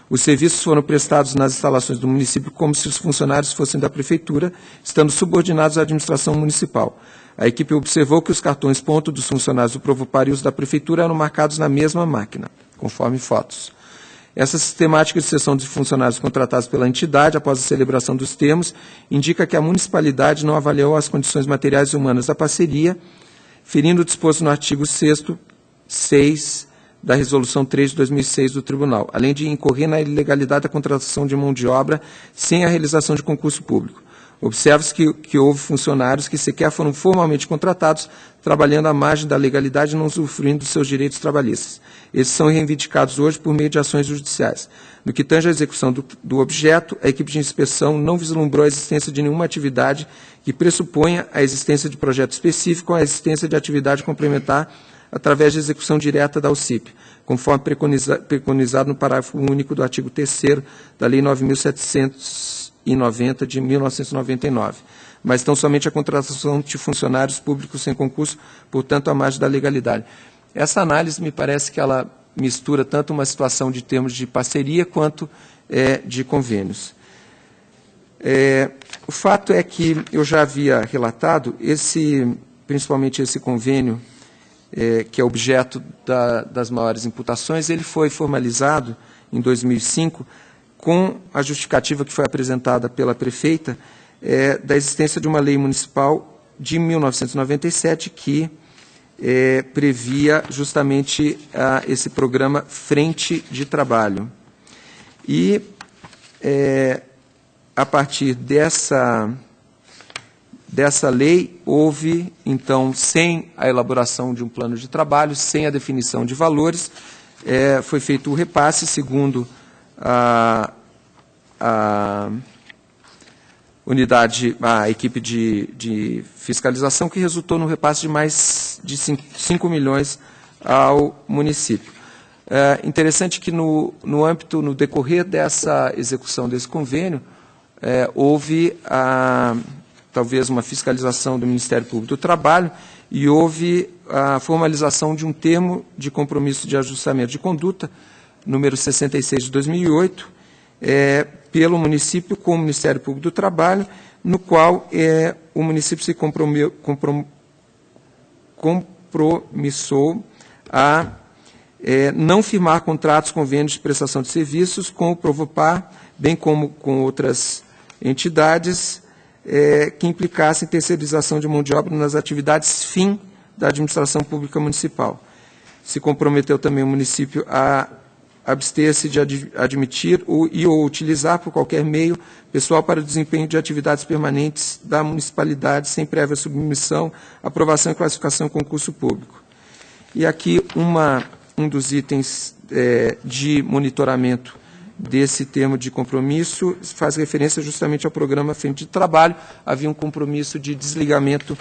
Os serviços foram prestados nas instalações do município como se os funcionários fossem da Prefeitura, estando subordinados à administração municipal. A equipe observou que os cartões ponto dos funcionários do Provopar e os da Prefeitura eram marcados na mesma máquina, conforme fotos. Essa sistemática de cessão de funcionários contratados pela entidade, após a celebração dos termos, indica que a municipalidade não avaliou as condições materiais e humanas da parceria, ferindo o disposto no artigo 6º da Resolução 3 de 2006 do Tribunal, além de incorrer na ilegalidade da contratação de mão de obra sem a realização de concurso público. Observa-se que houve funcionários que sequer foram formalmente contratados, trabalhando à margem da legalidade e não usufruindo dos seus direitos trabalhistas. Esses são reivindicados hoje por meio de ações judiciais. No que tange à execução do objeto, a equipe de inspeção não vislumbrou a existência de nenhuma atividade que pressuponha a existência de projeto específico ou a existência de atividade complementar através de execução direta da UCIP, conforme preconizado no parágrafo único do artigo 3º da Lei 9.790 de 1999, mas tão somente a contratação de funcionários públicos sem concurso, portanto, à margem da legalidade. Essa análise me parece que ela mistura tanto uma situação de termos de parceria quanto de convênios. O fato é que eu já havia relatado, principalmente esse convênio, que é objeto das maiores imputações, ele foi formalizado em 2005 com a justificativa que foi apresentada pela prefeita da existência de uma lei municipal de 1997 que previa justamente esse programa Frente de Trabalho. E, a partir dessa lei, houve, então, sem a elaboração de um plano de trabalho, sem a definição de valores, foi feito o repasse, segundo a equipe de fiscalização, que resultou no repasse de mais de 5 milhões ao município. Interessante que no decorrer dessa execução desse convênio, houve talvez uma fiscalização do Ministério Público do Trabalho e houve a formalização de um termo de compromisso de ajustamento de conduta, número 66 de 2008, pelo município com o Ministério Público do Trabalho, no qual o município se compromissou a não firmar contratos, convênios de prestação de serviços com o Provopar, bem como com outras entidades que implicassem terceirização de mão de obra nas atividades fim da administração pública municipal. Se comprometeu também o município a abster-se de admitir ou utilizar por qualquer meio pessoal para o desempenho de atividades permanentes da municipalidade sem prévia submissão, aprovação e classificação em concurso público. E aqui um dos itens de monitoramento desse termo de compromisso faz referência justamente ao programa Frente de Trabalho. Havia um compromisso de desligamento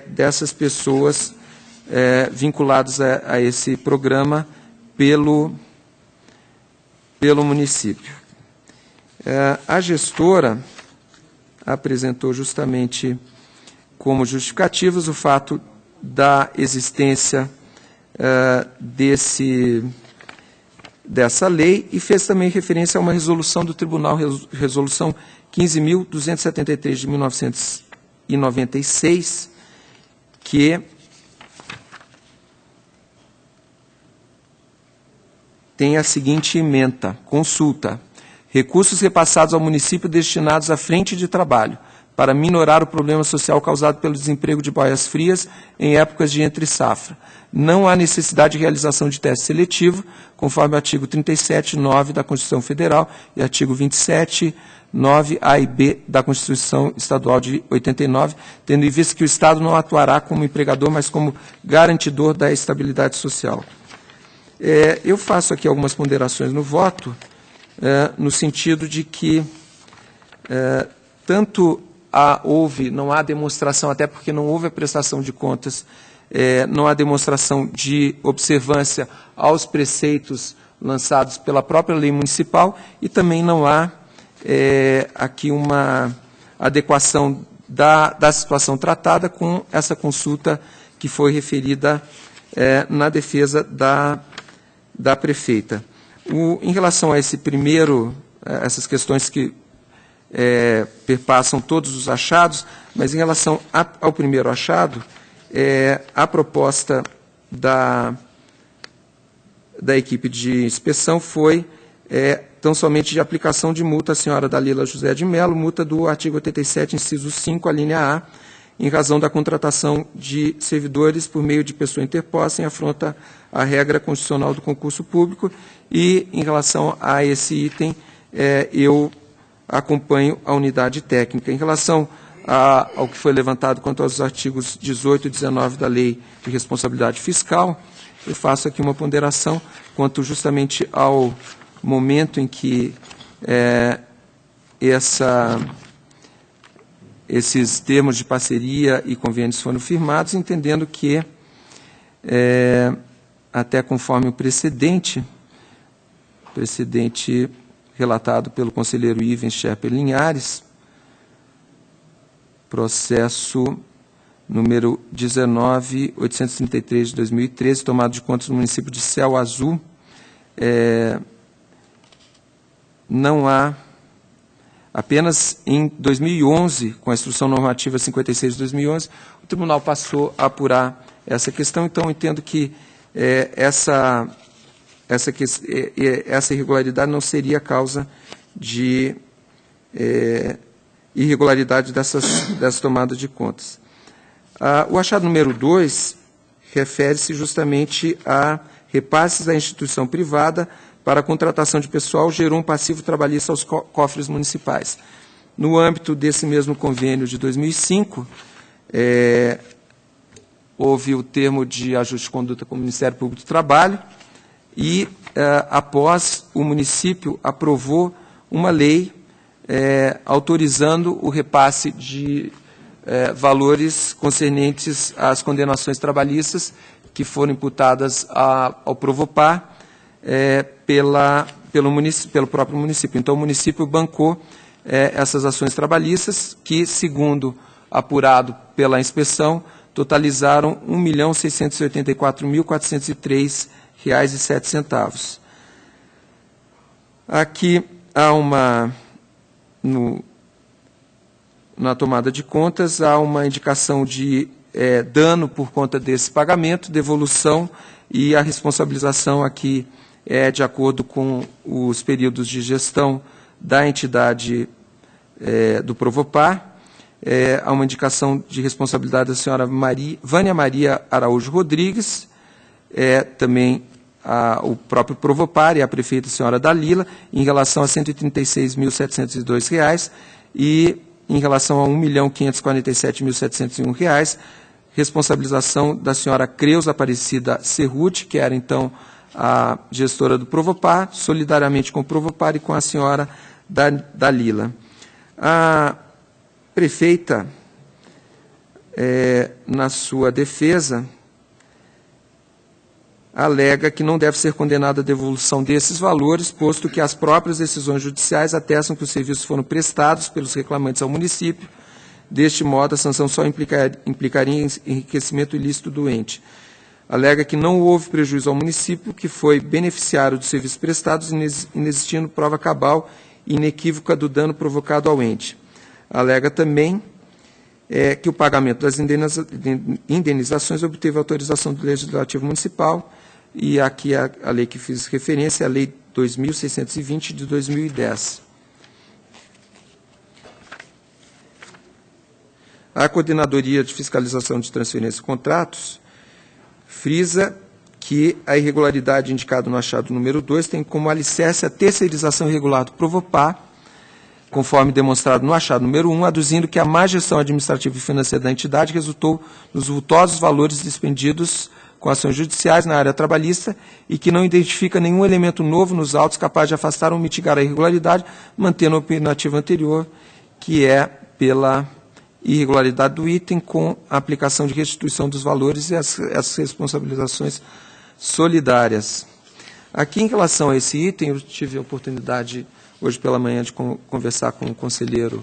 dessas pessoas vinculadas a esse programa pelo município. A gestora apresentou justamente como justificativos o fato da existência dessa lei e fez também referência a uma resolução do Tribunal, resolução 15.273 de 1996, que tem a seguinte ementa: consulta. recursos repassados ao município destinados à frente de trabalho, para minorar o problema social causado pelo desemprego de boias frias em épocas de entre-safra. Não há necessidade de realização de teste seletivo, conforme o artigo 37(9) da Constituição Federal e artigo 27(9)(a) e (b) da Constituição Estadual de 89, tendo em vista que o Estado não atuará como empregador, mas como garantidor da estabilidade social. Eu faço aqui algumas ponderações no voto, no sentido de que tanto não há demonstração, até porque não houve a prestação de contas, não há demonstração de observância aos preceitos lançados pela própria lei municipal e também não há aqui uma adequação da situação tratada com essa consulta que foi referida na defesa da prefeita. Em relação a esse essas questões que perpassam todos os achados, mas em relação ao primeiro achado, a proposta da equipe de inspeção foi tão somente de aplicação de multa à senhora Dalila José de Mello, multa do artigo 87, inciso 5, a linha A, em razão da contratação de servidores por meio de pessoa interposta em afronta à regra constitucional do concurso público, e em relação a esse item, eu acompanho a unidade técnica. Em relação ao que foi levantado quanto aos artigos 18 e 19 da Lei de Responsabilidade Fiscal, eu faço aqui uma ponderação quanto justamente ao momento em que esses termos de parceria e convênios foram firmados, entendendo que, até conforme o precedente relatado pelo conselheiro Ivens Scherper Linhares, processo número 19.833 de 2013, tomado de contas do município de Céu Azul, não há, apenas em 2011, com a Instrução Normativa 56 de 2011, o Tribunal passou a apurar essa questão. Então, entendo que essa irregularidade não seria causa de irregularidade dessas tomadas de contas. O achado número 2 refere-se justamente a repasses à instituição privada para a contratação de pessoal, gerou um passivo trabalhista aos cofres municipais. No âmbito desse mesmo convênio de 2005, houve o termo de ajuste de conduta com o Ministério Público do Trabalho e, após, o município aprovou uma lei autorizando o repasse de valores concernentes às condenações trabalhistas que foram imputadas ao Provopar pelo próprio município. Então, o município bancou essas ações trabalhistas que, segundo apurado pela inspeção, totalizaram R$ 1.684.403,07. Aqui há na tomada de contas, há uma indicação de dano por conta desse pagamento, devolução, e a responsabilização aqui de acordo com os períodos de gestão da entidade do Provopar. Há uma indicação de responsabilidade da senhora Vânia Maria Araújo Rodrigues, também o próprio Provopar e a prefeita senhora Dalila, em relação a R$ 136.702, e em relação a R$ 1.547.701, responsabilização da senhora Creuza Aparecida Cerruti, que era, então, a gestora do Provopar, solidariamente com o Provopar e com a senhora Dalila. A prefeita, na sua defesa, alega que não deve ser condenada a devolução desses valores, posto que as próprias decisões judiciais atestam que os serviços foram prestados pelos reclamantes ao município. Deste modo, a sanção só implicaria em enriquecimento ilícito do ente. Alega que não houve prejuízo ao município, que foi beneficiário dos serviços prestados, inexistindo prova cabal e inequívoca do dano provocado ao ente. Alega também que o pagamento das indenizações obteve autorização do Legislativo Municipal, e aqui a lei que fiz referência é a Lei 2.620 de 2010. A Coordenadoria de Fiscalização de Transferências e Contratos frisa que a irregularidade indicada no achado número 2 tem como alicerce a terceirização irregular do Provopar, conforme demonstrado no achado número 1, aduzindo que a má gestão administrativa e financeira da entidade resultou nos vultosos valores despendidos com ações judiciais na área trabalhista e que não identifica nenhum elemento novo nos autos capaz de afastar ou mitigar a irregularidade, mantendo a opinativa anterior, que é pela irregularidade do item com a aplicação de restituição dos valores e as responsabilizações solidárias. Aqui, em relação a esse item, eu tive a oportunidade, hoje pela manhã, de conversar com o conselheiro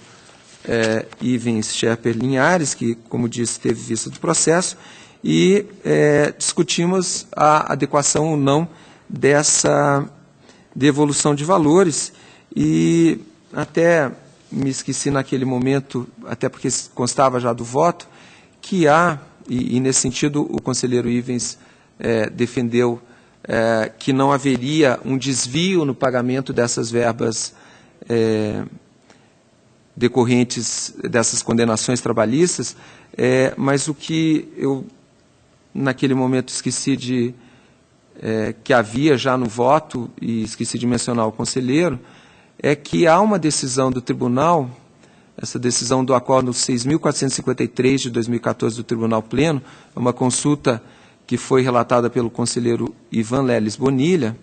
Ivens Scherper Linhares, que, como disse, teve vista do processo, e discutimos a adequação ou não dessa devolução de valores, e até me esqueci naquele momento, até porque constava já do voto, que há, e nesse sentido o conselheiro Ivens defendeu que não haveria um desvio no pagamento dessas verbas decorrentes dessas condenações trabalhistas, mas o que eu, naquele momento, esqueci de, que havia já no voto, e esqueci de mencionar ao conselheiro, é que há uma decisão do tribunal, essa decisão do Acórdão 6.453 de 2014 do Tribunal Pleno, uma consulta que foi relatada pelo conselheiro Ivan Leles Bonilha,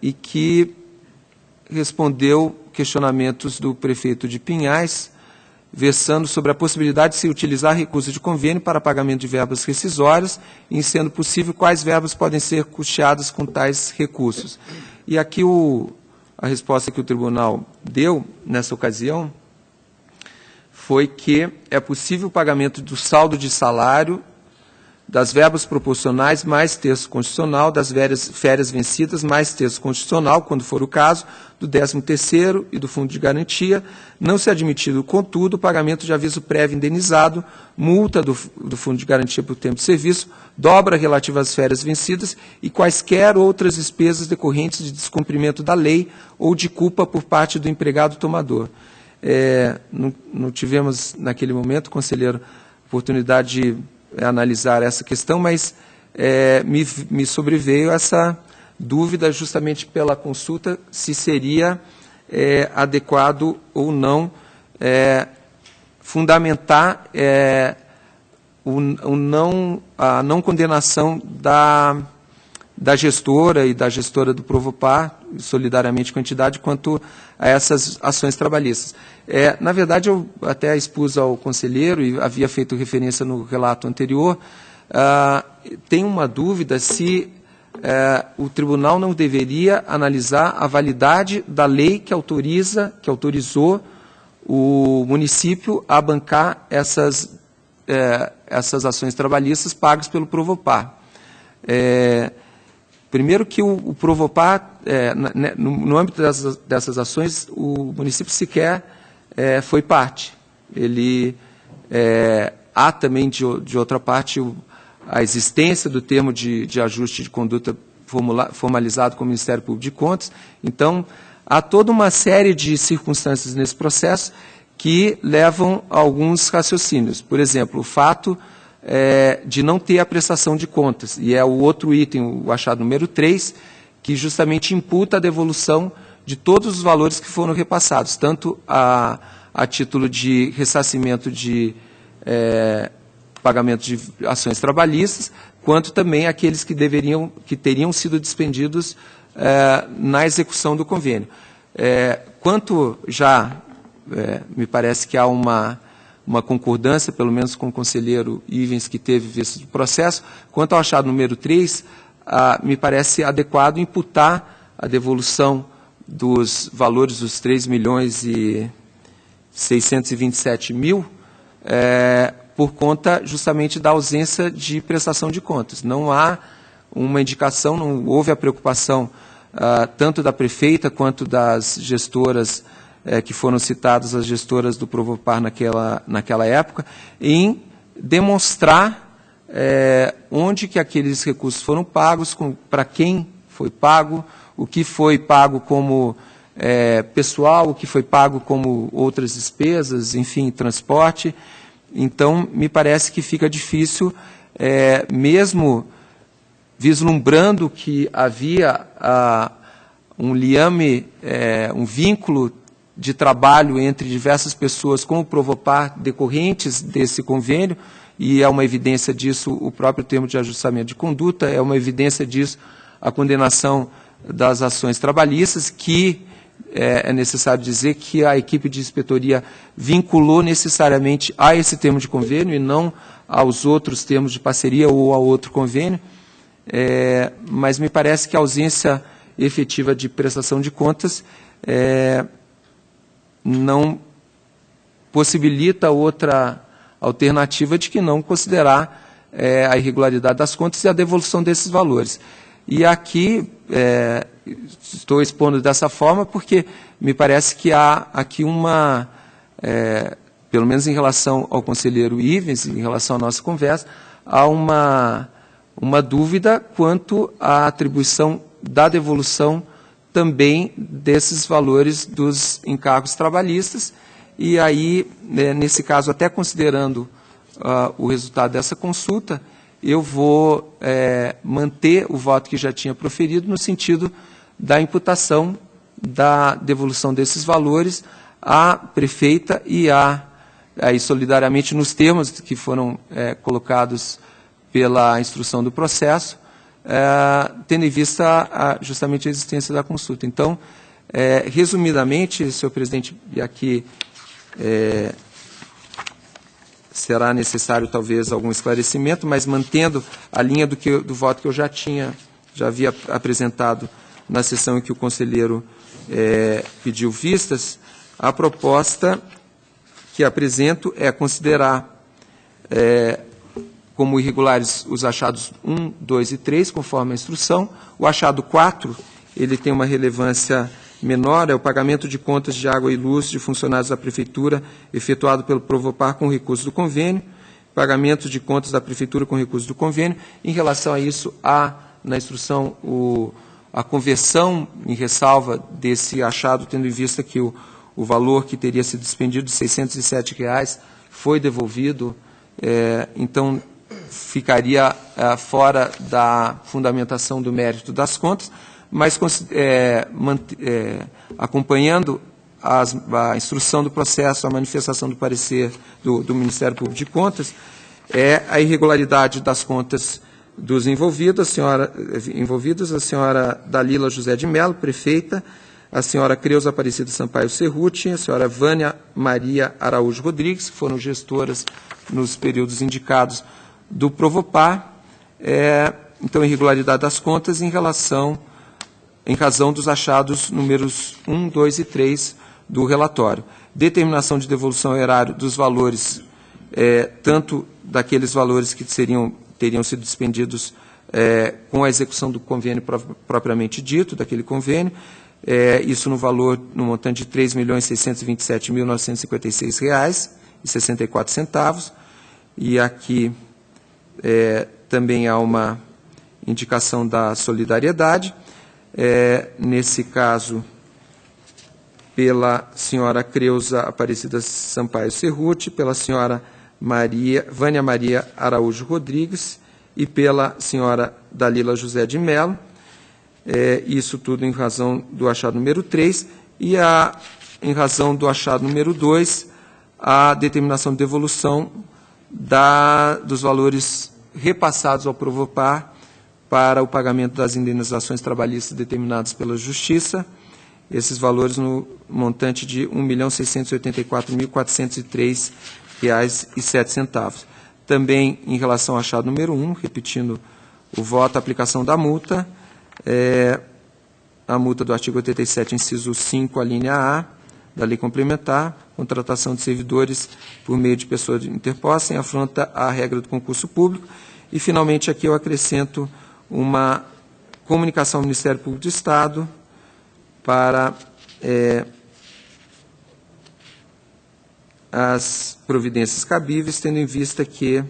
e que respondeu questionamentos do prefeito de Pinhais, versando sobre a possibilidade de se utilizar recurso de convênio para pagamento de verbas rescisórias, e, sendo possível, quais verbas podem ser custeadas com tais recursos. E aqui a resposta que o tribunal deu, nessa ocasião, foi que é possível o pagamento do saldo de salário, das verbas proporcionais mais terço constitucional, das férias vencidas mais terço constitucional, quando for o caso, do 13º e do Fundo de Garantia, não se admitido, contudo, o pagamento de aviso prévio indenizado, multa do Fundo de Garantia por tempo de serviço, dobra relativa às férias vencidas e quaisquer outras despesas decorrentes de descumprimento da lei ou de culpa por parte do empregado tomador. Não tivemos, naquele momento, conselheiro, oportunidade de analisar essa questão, mas me sobreveio essa dúvida justamente pela consulta se seria adequado ou não fundamentar a não condenação da gestora e da gestora do Provopar, solidariamente com a entidade, quanto a essas ações trabalhistas. Na verdade, eu até expus ao conselheiro, e havia feito referência no relato anterior, tem uma dúvida se o tribunal não deveria analisar a validade da lei que autorizou o município a bancar essas ações trabalhistas pagas pelo Provopar. Primeiro que o Provopar, no âmbito dessas ações, o município sequer foi parte. Há também, de outra parte, a existência do termo de ajuste de conduta formalizado com o Ministério Público de Contas. Então, há toda uma série de circunstâncias nesse processo que levam a alguns raciocínios. Por exemplo, o fato de não ter a prestação de contas, e é o outro item, o achado número 3, que justamente imputa a devolução de todos os valores que foram repassados, tanto a título de ressarcimento de pagamento de ações trabalhistas, quanto também aqueles que teriam sido despendidos na execução do convênio. Quanto já, me parece que há uma concordância, pelo menos com o conselheiro Ivens, que teve vista do processo, quanto ao achado número 3, me parece adequado imputar a devolução dos valores dos 3.627.000 por conta justamente da ausência de prestação de contas. Não há uma indicação, não houve a preocupação tanto da prefeita quanto das gestoras que foram citadas, as gestoras do Provopar naquela época, em demonstrar onde que aqueles recursos foram pagos, para quem foi pago, o que foi pago como pessoal, o que foi pago como outras despesas, enfim, transporte. Então, me parece que fica difícil, mesmo vislumbrando que havia um liame, um vínculo de trabalho entre diversas pessoas com o Provopar decorrentes desse convênio, e é uma evidência disso o próprio termo de ajustamento de conduta, é uma evidência disso a condenação das ações trabalhistas, que é necessário dizer que a equipe de inspetoria vinculou necessariamente a esse termo de convênio e não aos outros termos de parceria ou a outro convênio, mas me parece que a ausência efetiva de prestação de contas não possibilita outra alternativa de que não considerar a irregularidade das contas e a devolução desses valores. E aqui estou expondo dessa forma porque me parece que há aqui uma, pelo menos em relação ao conselheiro Ivens, em relação à nossa conversa, há uma dúvida quanto à atribuição da devolução também desses valores dos encargos trabalhistas, e aí, nesse caso, até considerando o resultado dessa consulta, eu vou manter o voto que já tinha proferido no sentido da imputação da devolução desses valores à prefeita e aí, solidariamente nos termos que foram colocados pela instrução do processo, tendo em vista justamente a existência da consulta. Então, resumidamente, senhor presidente, e aqui será necessário talvez algum esclarecimento, mas mantendo a linha do voto que eu já havia apresentado na sessão em que o conselheiro pediu vistas, a proposta que apresento é considerar como irregulares os achados 1, 2 e 3, conforme a instrução. O achado 4, ele tem uma relevância menor, é o pagamento de contas de água e luz de funcionários da Prefeitura efetuado pelo Provopar com recurso do convênio, pagamento de contas da Prefeitura com recurso do convênio. Em relação a isso, há na instrução a conversão em ressalva desse achado, tendo em vista que o valor que teria sido despendido de R$ 607 foi devolvido, então ficaria fora da fundamentação do mérito das contas, mas acompanhando a instrução do processo, a manifestação do parecer do Ministério Público de Contas, a irregularidade das contas dos envolvidos, a senhora Dalila José de Mello, prefeita, a senhora Creuza Aparecida Sampaio Cerruti, a senhora Vânia Maria Araújo Rodrigues, que foram gestoras nos períodos indicados do Provopar, então, irregularidade das contas em razão dos achados números 1, 2 e 3 do relatório. Determinação de devolução ao erário dos valores, tanto daqueles valores que teriam sido despendidos com a execução do convênio propriamente dito, daquele convênio, isso no montante de R$ 3.627.956,64, e aqui também há uma indicação da solidariedade, nesse caso, pela senhora Creuza Aparecida Sampaio Cerruti, pela senhora Vânia Maria Araújo Rodrigues e pela senhora Dalila José de Mello, isso tudo em razão do achado número 3, e em razão do achado número 2, a determinação de devolução dos valores repassados ao Provopar para o pagamento das indenizações trabalhistas determinadas pela Justiça, esses valores no montante de R$ 1.684.403,07. Também em relação ao achado número 1, repetindo o voto, a aplicação da multa, a multa do artigo 87, inciso 5, a linha A, da lei complementar, contratação de servidores por meio de pessoa interposta, em afronta à regra do concurso público. E, finalmente, aqui eu acrescento uma comunicação ao Ministério Público do Estado para as providências cabíveis, tendo em vista que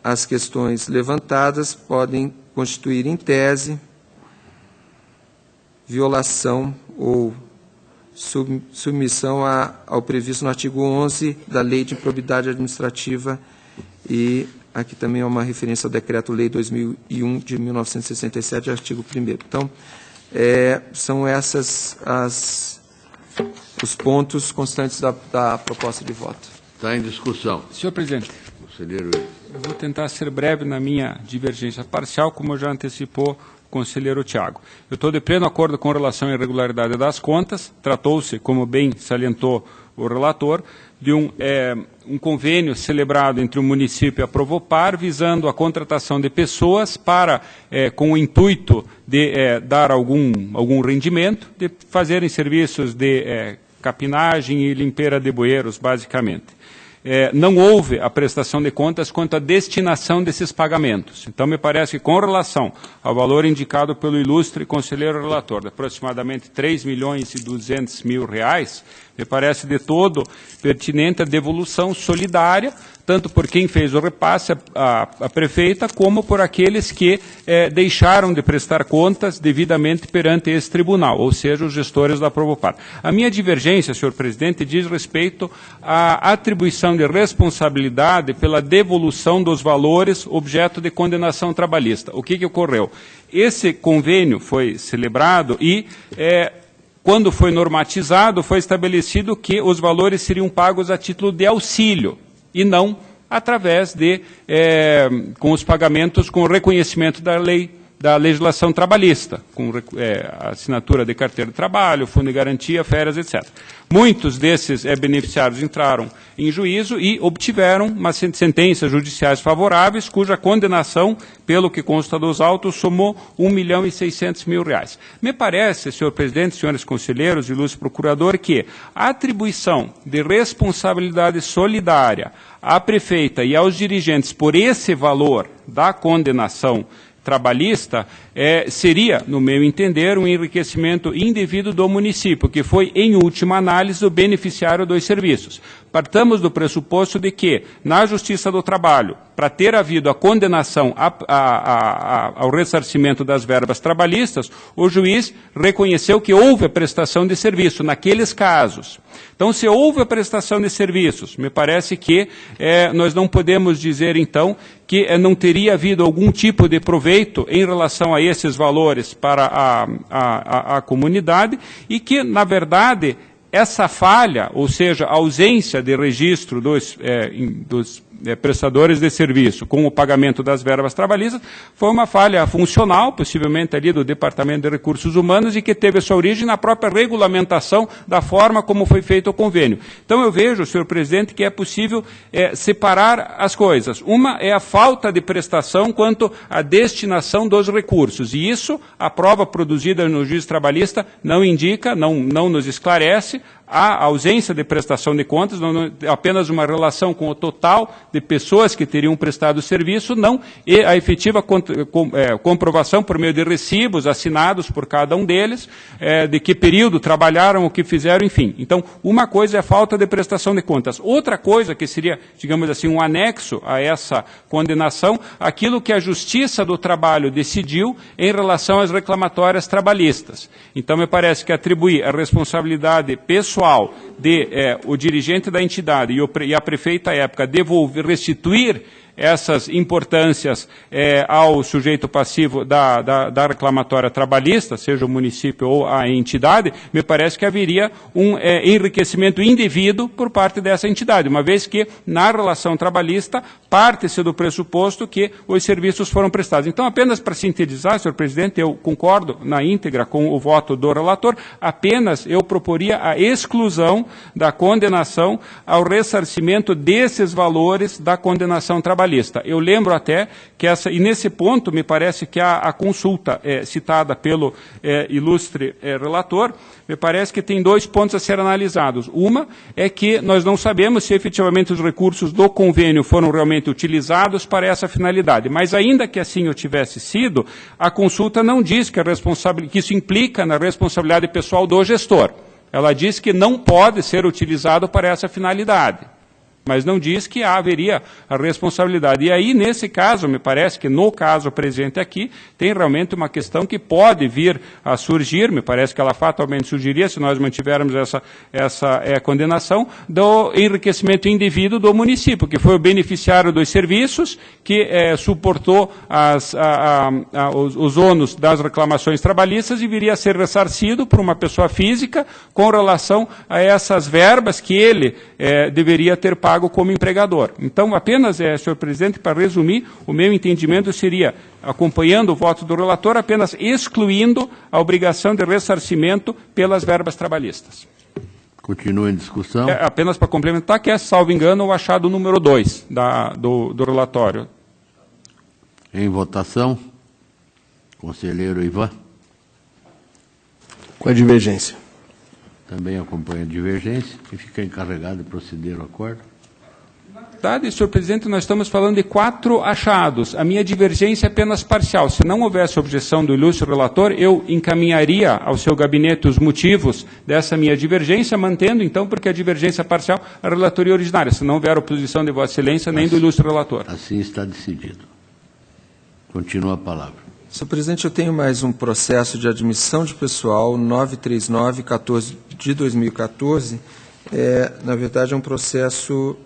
as questões levantadas podem constituir, em tese, violação ou submissão ao previsto no artigo 11 da Lei de Improbidade Administrativa, e aqui também é uma referência ao Decreto-Lei 2001 de 1967, artigo 1º. Então, são esses os pontos constantes da proposta de voto. Está em discussão. Senhor presidente, Conselheiro. eu vou tentar ser breve na minha divergência parcial, como já antecipou o conselheiro Tiago. Eu estou de pleno acordo com relação à irregularidade das contas. Tratou-se, como bem salientou o relator, de um convênio celebrado entre o município e a Provopar, visando a contratação de pessoas para, com o intuito de dar algum rendimento, de fazerem serviços de capinagem e limpeza de bueiros, basicamente. Não houve a prestação de contas quanto à destinação desses pagamentos. Então, me parece que, com relação ao valor indicado pelo ilustre conselheiro relator, de aproximadamente R$3.200.000, me parece de todo pertinente a devolução solidária, tanto por quem fez o repasse, a prefeita, como por aqueles que deixaram de prestar contas devidamente perante esse tribunal, ou seja, os gestores da Provopar. A minha divergência, senhor presidente, diz respeito à atribuição de responsabilidade pela devolução dos valores objeto de condenação trabalhista. O que ocorreu? Esse convênio foi celebrado e quando foi normatizado, foi estabelecido que os valores seriam pagos a título de auxílio e não através de, com os pagamentos com o reconhecimento da lei, da legislação trabalhista, com assinatura de carteira de trabalho, fundo de garantia, férias, etc. Muitos desses beneficiários entraram em juízo e obtiveram sentenças judiciais favoráveis, cuja condenação, pelo que consta dos autos, somou R$1.600.000. Me parece, senhor presidente, senhores conselheiros e ilustre procurador, que a atribuição de responsabilidade solidária à prefeita e aos dirigentes por esse valor da condenação trabalhista seria, no meu entender, um enriquecimento indevido do município, que foi, em última análise, o beneficiário dos serviços. Partamos do pressuposto de que, na Justiça do Trabalho, para ter havido a condenação ao ressarcimento das verbas trabalhistas, o juiz reconheceu que houve a prestação de serviço naqueles casos. Então, se houve a prestação de serviços, me parece que nós não podemos dizer, então, que não teria havido algum tipo de proveito em relação a esses valores para a comunidade e que, na verdade, essa falha, ou seja, a ausência de registro dos prestadores de serviço com o pagamento das verbas trabalhistas, foi uma falha funcional, possivelmente ali do Departamento de Recursos Humanos, e que teve sua origem na própria regulamentação da forma como foi feito o convênio. Então eu vejo, senhor presidente, que é possível separar as coisas. Uma é a falta de prestação quanto à destinação dos recursos, e isso a prova produzida no juízo trabalhista não indica, não nos esclarece, a ausência de prestação de contas, não apenas uma relação com o total de pessoas que teriam prestado serviço, não, e a efetiva comprovação por meio de recibos assinados por cada um deles, de que período trabalharam, o que fizeram, enfim. Então, uma coisa é a falta de prestação de contas. Outra coisa que seria, digamos assim, um anexo a essa condenação, aquilo que a Justiça do Trabalho decidiu em relação às reclamatórias trabalhistas. Então, me parece que atribuir a responsabilidade pessoal de o dirigente da entidade e a prefeita à época restituir essas importâncias ao sujeito passivo da reclamatória trabalhista, seja o município ou a entidade, me parece que haveria um enriquecimento indevido por parte dessa entidade, uma vez que, na relação trabalhista, parte-se do pressuposto que os serviços foram prestados. Então, apenas para sintetizar, senhor presidente, eu concordo na íntegra com o voto do relator, apenas eu proporia a exclusão da condenação ao ressarcimento desses valores da condenação trabalhista. Eu lembro até que e nesse ponto, me parece que a consulta citada pelo ilustre relator, me parece que tem dois pontos a ser analisados. Uma é que nós não sabemos se efetivamente os recursos do convênio foram realmente utilizados para essa finalidade, mas ainda que assim o tivesse sido, a consulta não diz que isso implica na responsabilidade pessoal do gestor. Ela diz que não pode ser utilizado para essa finalidade. mas não diz que haveria a responsabilidade. E aí, nesse caso, me parece que no caso presente aqui, tem realmente uma questão que pode vir a surgir, me parece que ela fatalmente surgiria, se nós mantivermos essa condenação, do enriquecimento indevido do município, que foi o beneficiário dos serviços, que suportou os ônus das reclamações trabalhistas e viria a ser ressarcido por uma pessoa física com relação a essas verbas que ele deveria ter pago como empregador. Então, apenas, senhor presidente, para resumir, o meu entendimento seria, acompanhando o voto do relator, apenas excluindo a obrigação de ressarcimento pelas verbas trabalhistas. Continua em discussão. Apenas para complementar, que é, salvo engano, o achado número 2 do relatório. Em votação. Conselheiro Ivan. Com a divergência. Também acompanha a divergência e fica encarregado de proceder ao acordo. Senhor presidente, nós estamos falando de 4 achados. A minha divergência é apenas parcial. Se não houvesse objeção do ilustre relator, eu encaminharia ao seu gabinete os motivos dessa minha divergência, mantendo, então, porque a divergência parcial é a relatoria originária. Se não houver oposição de Vossa Excelência, nem do ilustre relator. Assim está decidido. Continua a palavra. Senhor presidente, eu tenho mais um processo de admissão de pessoal 939-14 de 2014. Na verdade, é um processo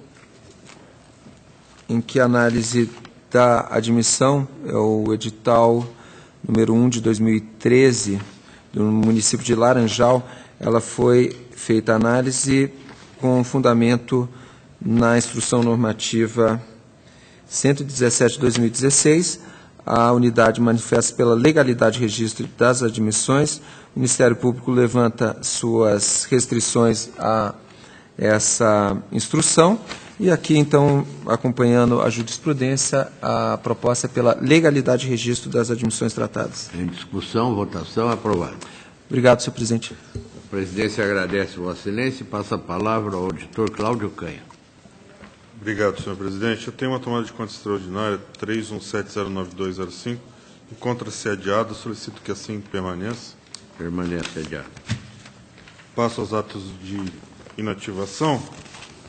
em que a análise da admissão é o edital número 1 de 2013, do município de Laranjal. Ela foi feita a análise com fundamento na Instrução Normativa 117 de 2016, a unidade manifesta pela legalidade de registro das admissões. O Ministério Público levanta suas restrições a essa instrução. E aqui, então, acompanhando a jurisprudência, a proposta é pela legalidade de registro das admissões tratadas. Em discussão, votação, aprovado. Obrigado, senhor presidente. A presidência agradece Vossa Excelência e passa a palavra ao auditor Cláudio Canha. Obrigado, senhor presidente. Eu tenho uma tomada de conta extraordinária 31709205. Encontra-se adiado. Solicito que assim permaneça. Permanece adiado. Passo aos atos de inativação.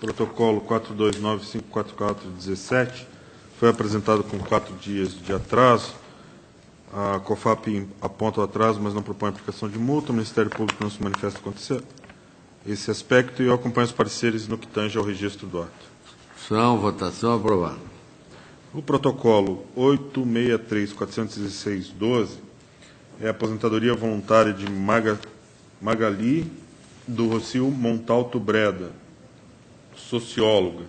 Protocolo 429544417 foi apresentado com 4 dias de atraso. A COFAP aponta o atraso, mas não propõe aplicação de multa. O Ministério Público não se manifesta contra esse aspecto e eu acompanho os pareceres no que tange ao registro do ato. Votação aprovada. O protocolo 863.416.12 é a aposentadoria voluntária de Magali do Rocio Montalto Breda, socióloga,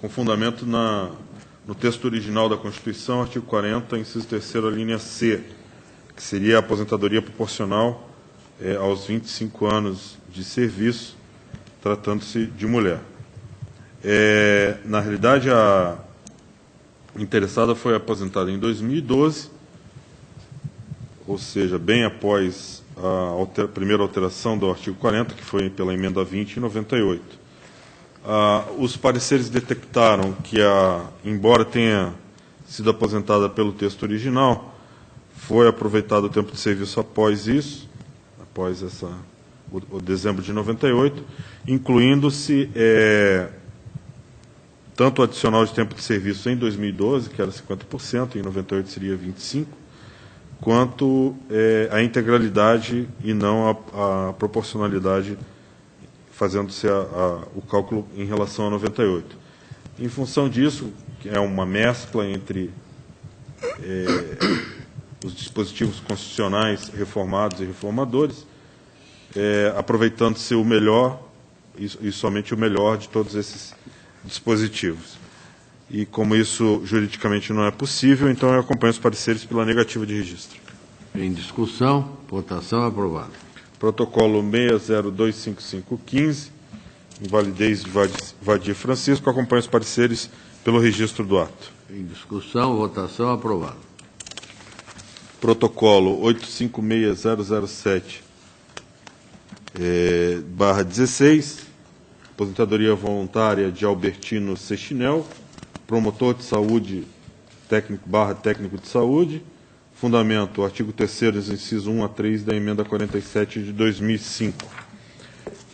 com fundamento no texto original da Constituição, artigo 40, inciso 3º, a linha C, que seria a aposentadoria proporcional aos 25 anos de serviço, tratando-se de mulher. Na realidade, a interessada foi aposentada em 2012, ou seja, bem após a primeira alteração do artigo 40, que foi pela emenda 20 em 98. Os pareceres detectaram que, embora tenha sido aposentada pelo texto original, foi aproveitado o tempo de serviço após isso, após o dezembro de 98, incluindo-se tanto o adicional de tempo de serviço em 2012, que era 50%, em 98 seria 25%, quanto a integralidade e não a proporcionalidade, fazendo-se o cálculo em relação a 98. Em função disso, que é uma mescla entre os dispositivos constitucionais reformados e reformadores, aproveitando-se o melhor e somente o melhor de todos esses dispositivos. E como isso juridicamente não é possível, então eu acompanho os pareceres pela negativa de registro. Em discussão, votação aprovada. Protocolo 60255515, invalidez de Vadir Francisco, acompanho os pareceres pelo registro do ato. Em discussão, votação aprovada. Protocolo 856007, /16, aposentadoria voluntária de Albertino Sechinel, promotor de saúde, técnico de saúde, fundamento, artigo 3º, inciso 1 a 3 da emenda 47 de 2005.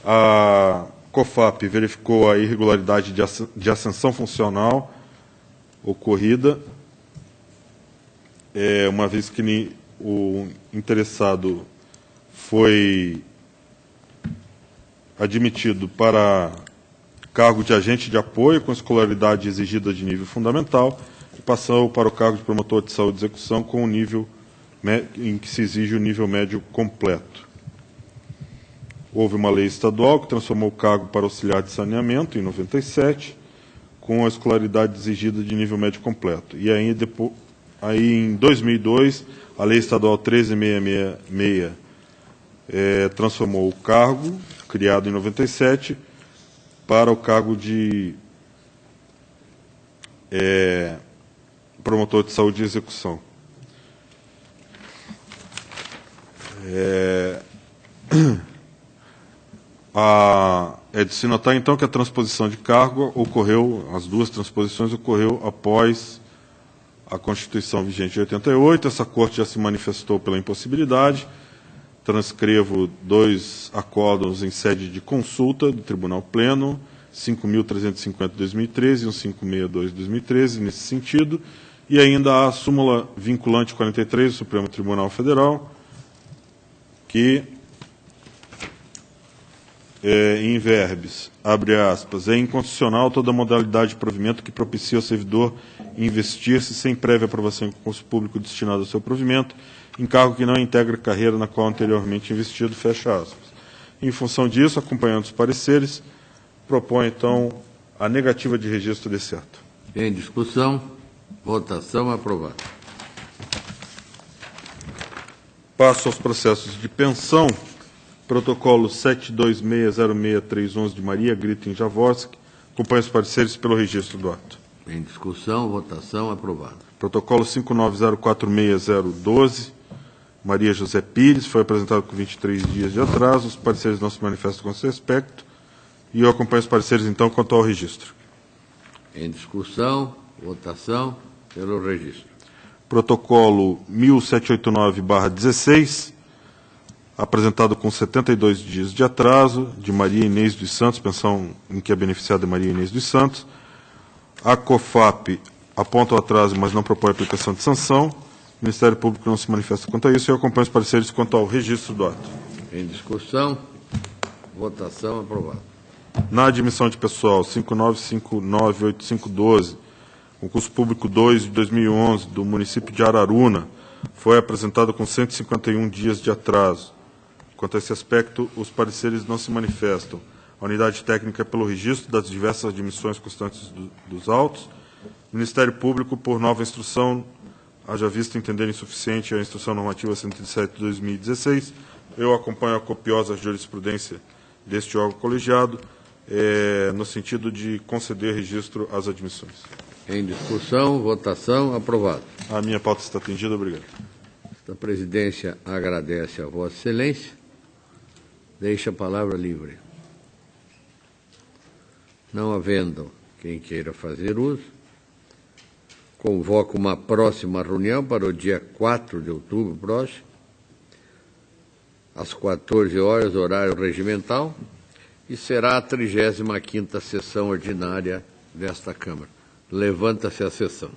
A COFAP verificou a irregularidade de ascensão funcional ocorrida, uma vez que o interessado foi admitido para cargo de agente de apoio com escolaridade exigida de nível fundamental e passou para o cargo de promotor de saúde e execução com o nível em que se exige o nível médio completo. Houve uma lei estadual que transformou o cargo para auxiliar de saneamento, em 97, com a escolaridade exigida de nível médio completo. E aí, em 2002, a lei estadual 13666 transformou o cargo, criado em 97, para o cargo de promotor de saúde e execução. É de se notar, então, que a transposição de cargo ocorreu, as duas transposições ocorreu após a Constituição vigente de 88. Essa Corte já se manifestou pela impossibilidade. Transcrevo 2 acórdãos em sede de consulta do Tribunal Pleno, 5.350 de 2013 e 1562 de 2013, nesse sentido, e ainda a súmula vinculante 43 do Supremo Tribunal Federal, que, em verbis, abre aspas, é inconstitucional toda modalidade de provimento que propicia ao servidor investir-se sem prévia aprovação em concurso público destinado ao seu provimento, em cargo que não integra a carreira na qual anteriormente investido, fecha aspas. Em função disso, acompanhando os pareceres, propõe, então, a negativa de registro desse ato. Em discussão, votação aprovada. Passo aos processos de pensão. Protocolo 72606311 de Maria Gritin Javorski. Acompanha os pareceres pelo registro do ato. Em discussão, votação aprovada. Protocolo 590460012, Maria José Pires, foi apresentado com 23 dias de atraso. Os pareceres não se manifestam com esse aspecto. E eu acompanho os pareceres, então, quanto ao registro. Em discussão, votação pelo registro. Protocolo 1789/16, apresentado com 72 dias de atraso, de Maria Inês dos Santos, pensão em que é beneficiada Maria Inês dos Santos. A COFAP aponta o atraso, mas não propõe aplicação de sanção. O Ministério Público não se manifesta quanto a isso e eu acompanho os pareceres quanto ao registro do ato. Em discussão, votação aprovada. Na admissão de pessoal 59598512, concurso público 2 de 2011 do município de Araruna, foi apresentado com 151 dias de atraso. Quanto a esse aspecto, os pareceres não se manifestam. A unidade técnica pelo registro das diversas admissões constantes dos autos. O Ministério Público, por nova instrução, haja visto entender insuficiente a instrução normativa 107 de 2016, eu acompanho a copiosa jurisprudência deste órgão colegiado, no sentido de conceder registro às admissões. Em discussão, votação aprovada. A minha pauta está atendida, obrigado. A presidência agradece a Vossa Excelência. Deixa a palavra livre. Não havendo quem queira fazer uso, convoco uma próxima reunião para o dia 4 de outubro próximo, às 14 horas, horário regimental, e será a 35ª sessão ordinária desta Câmara. Levanta-se a sessão.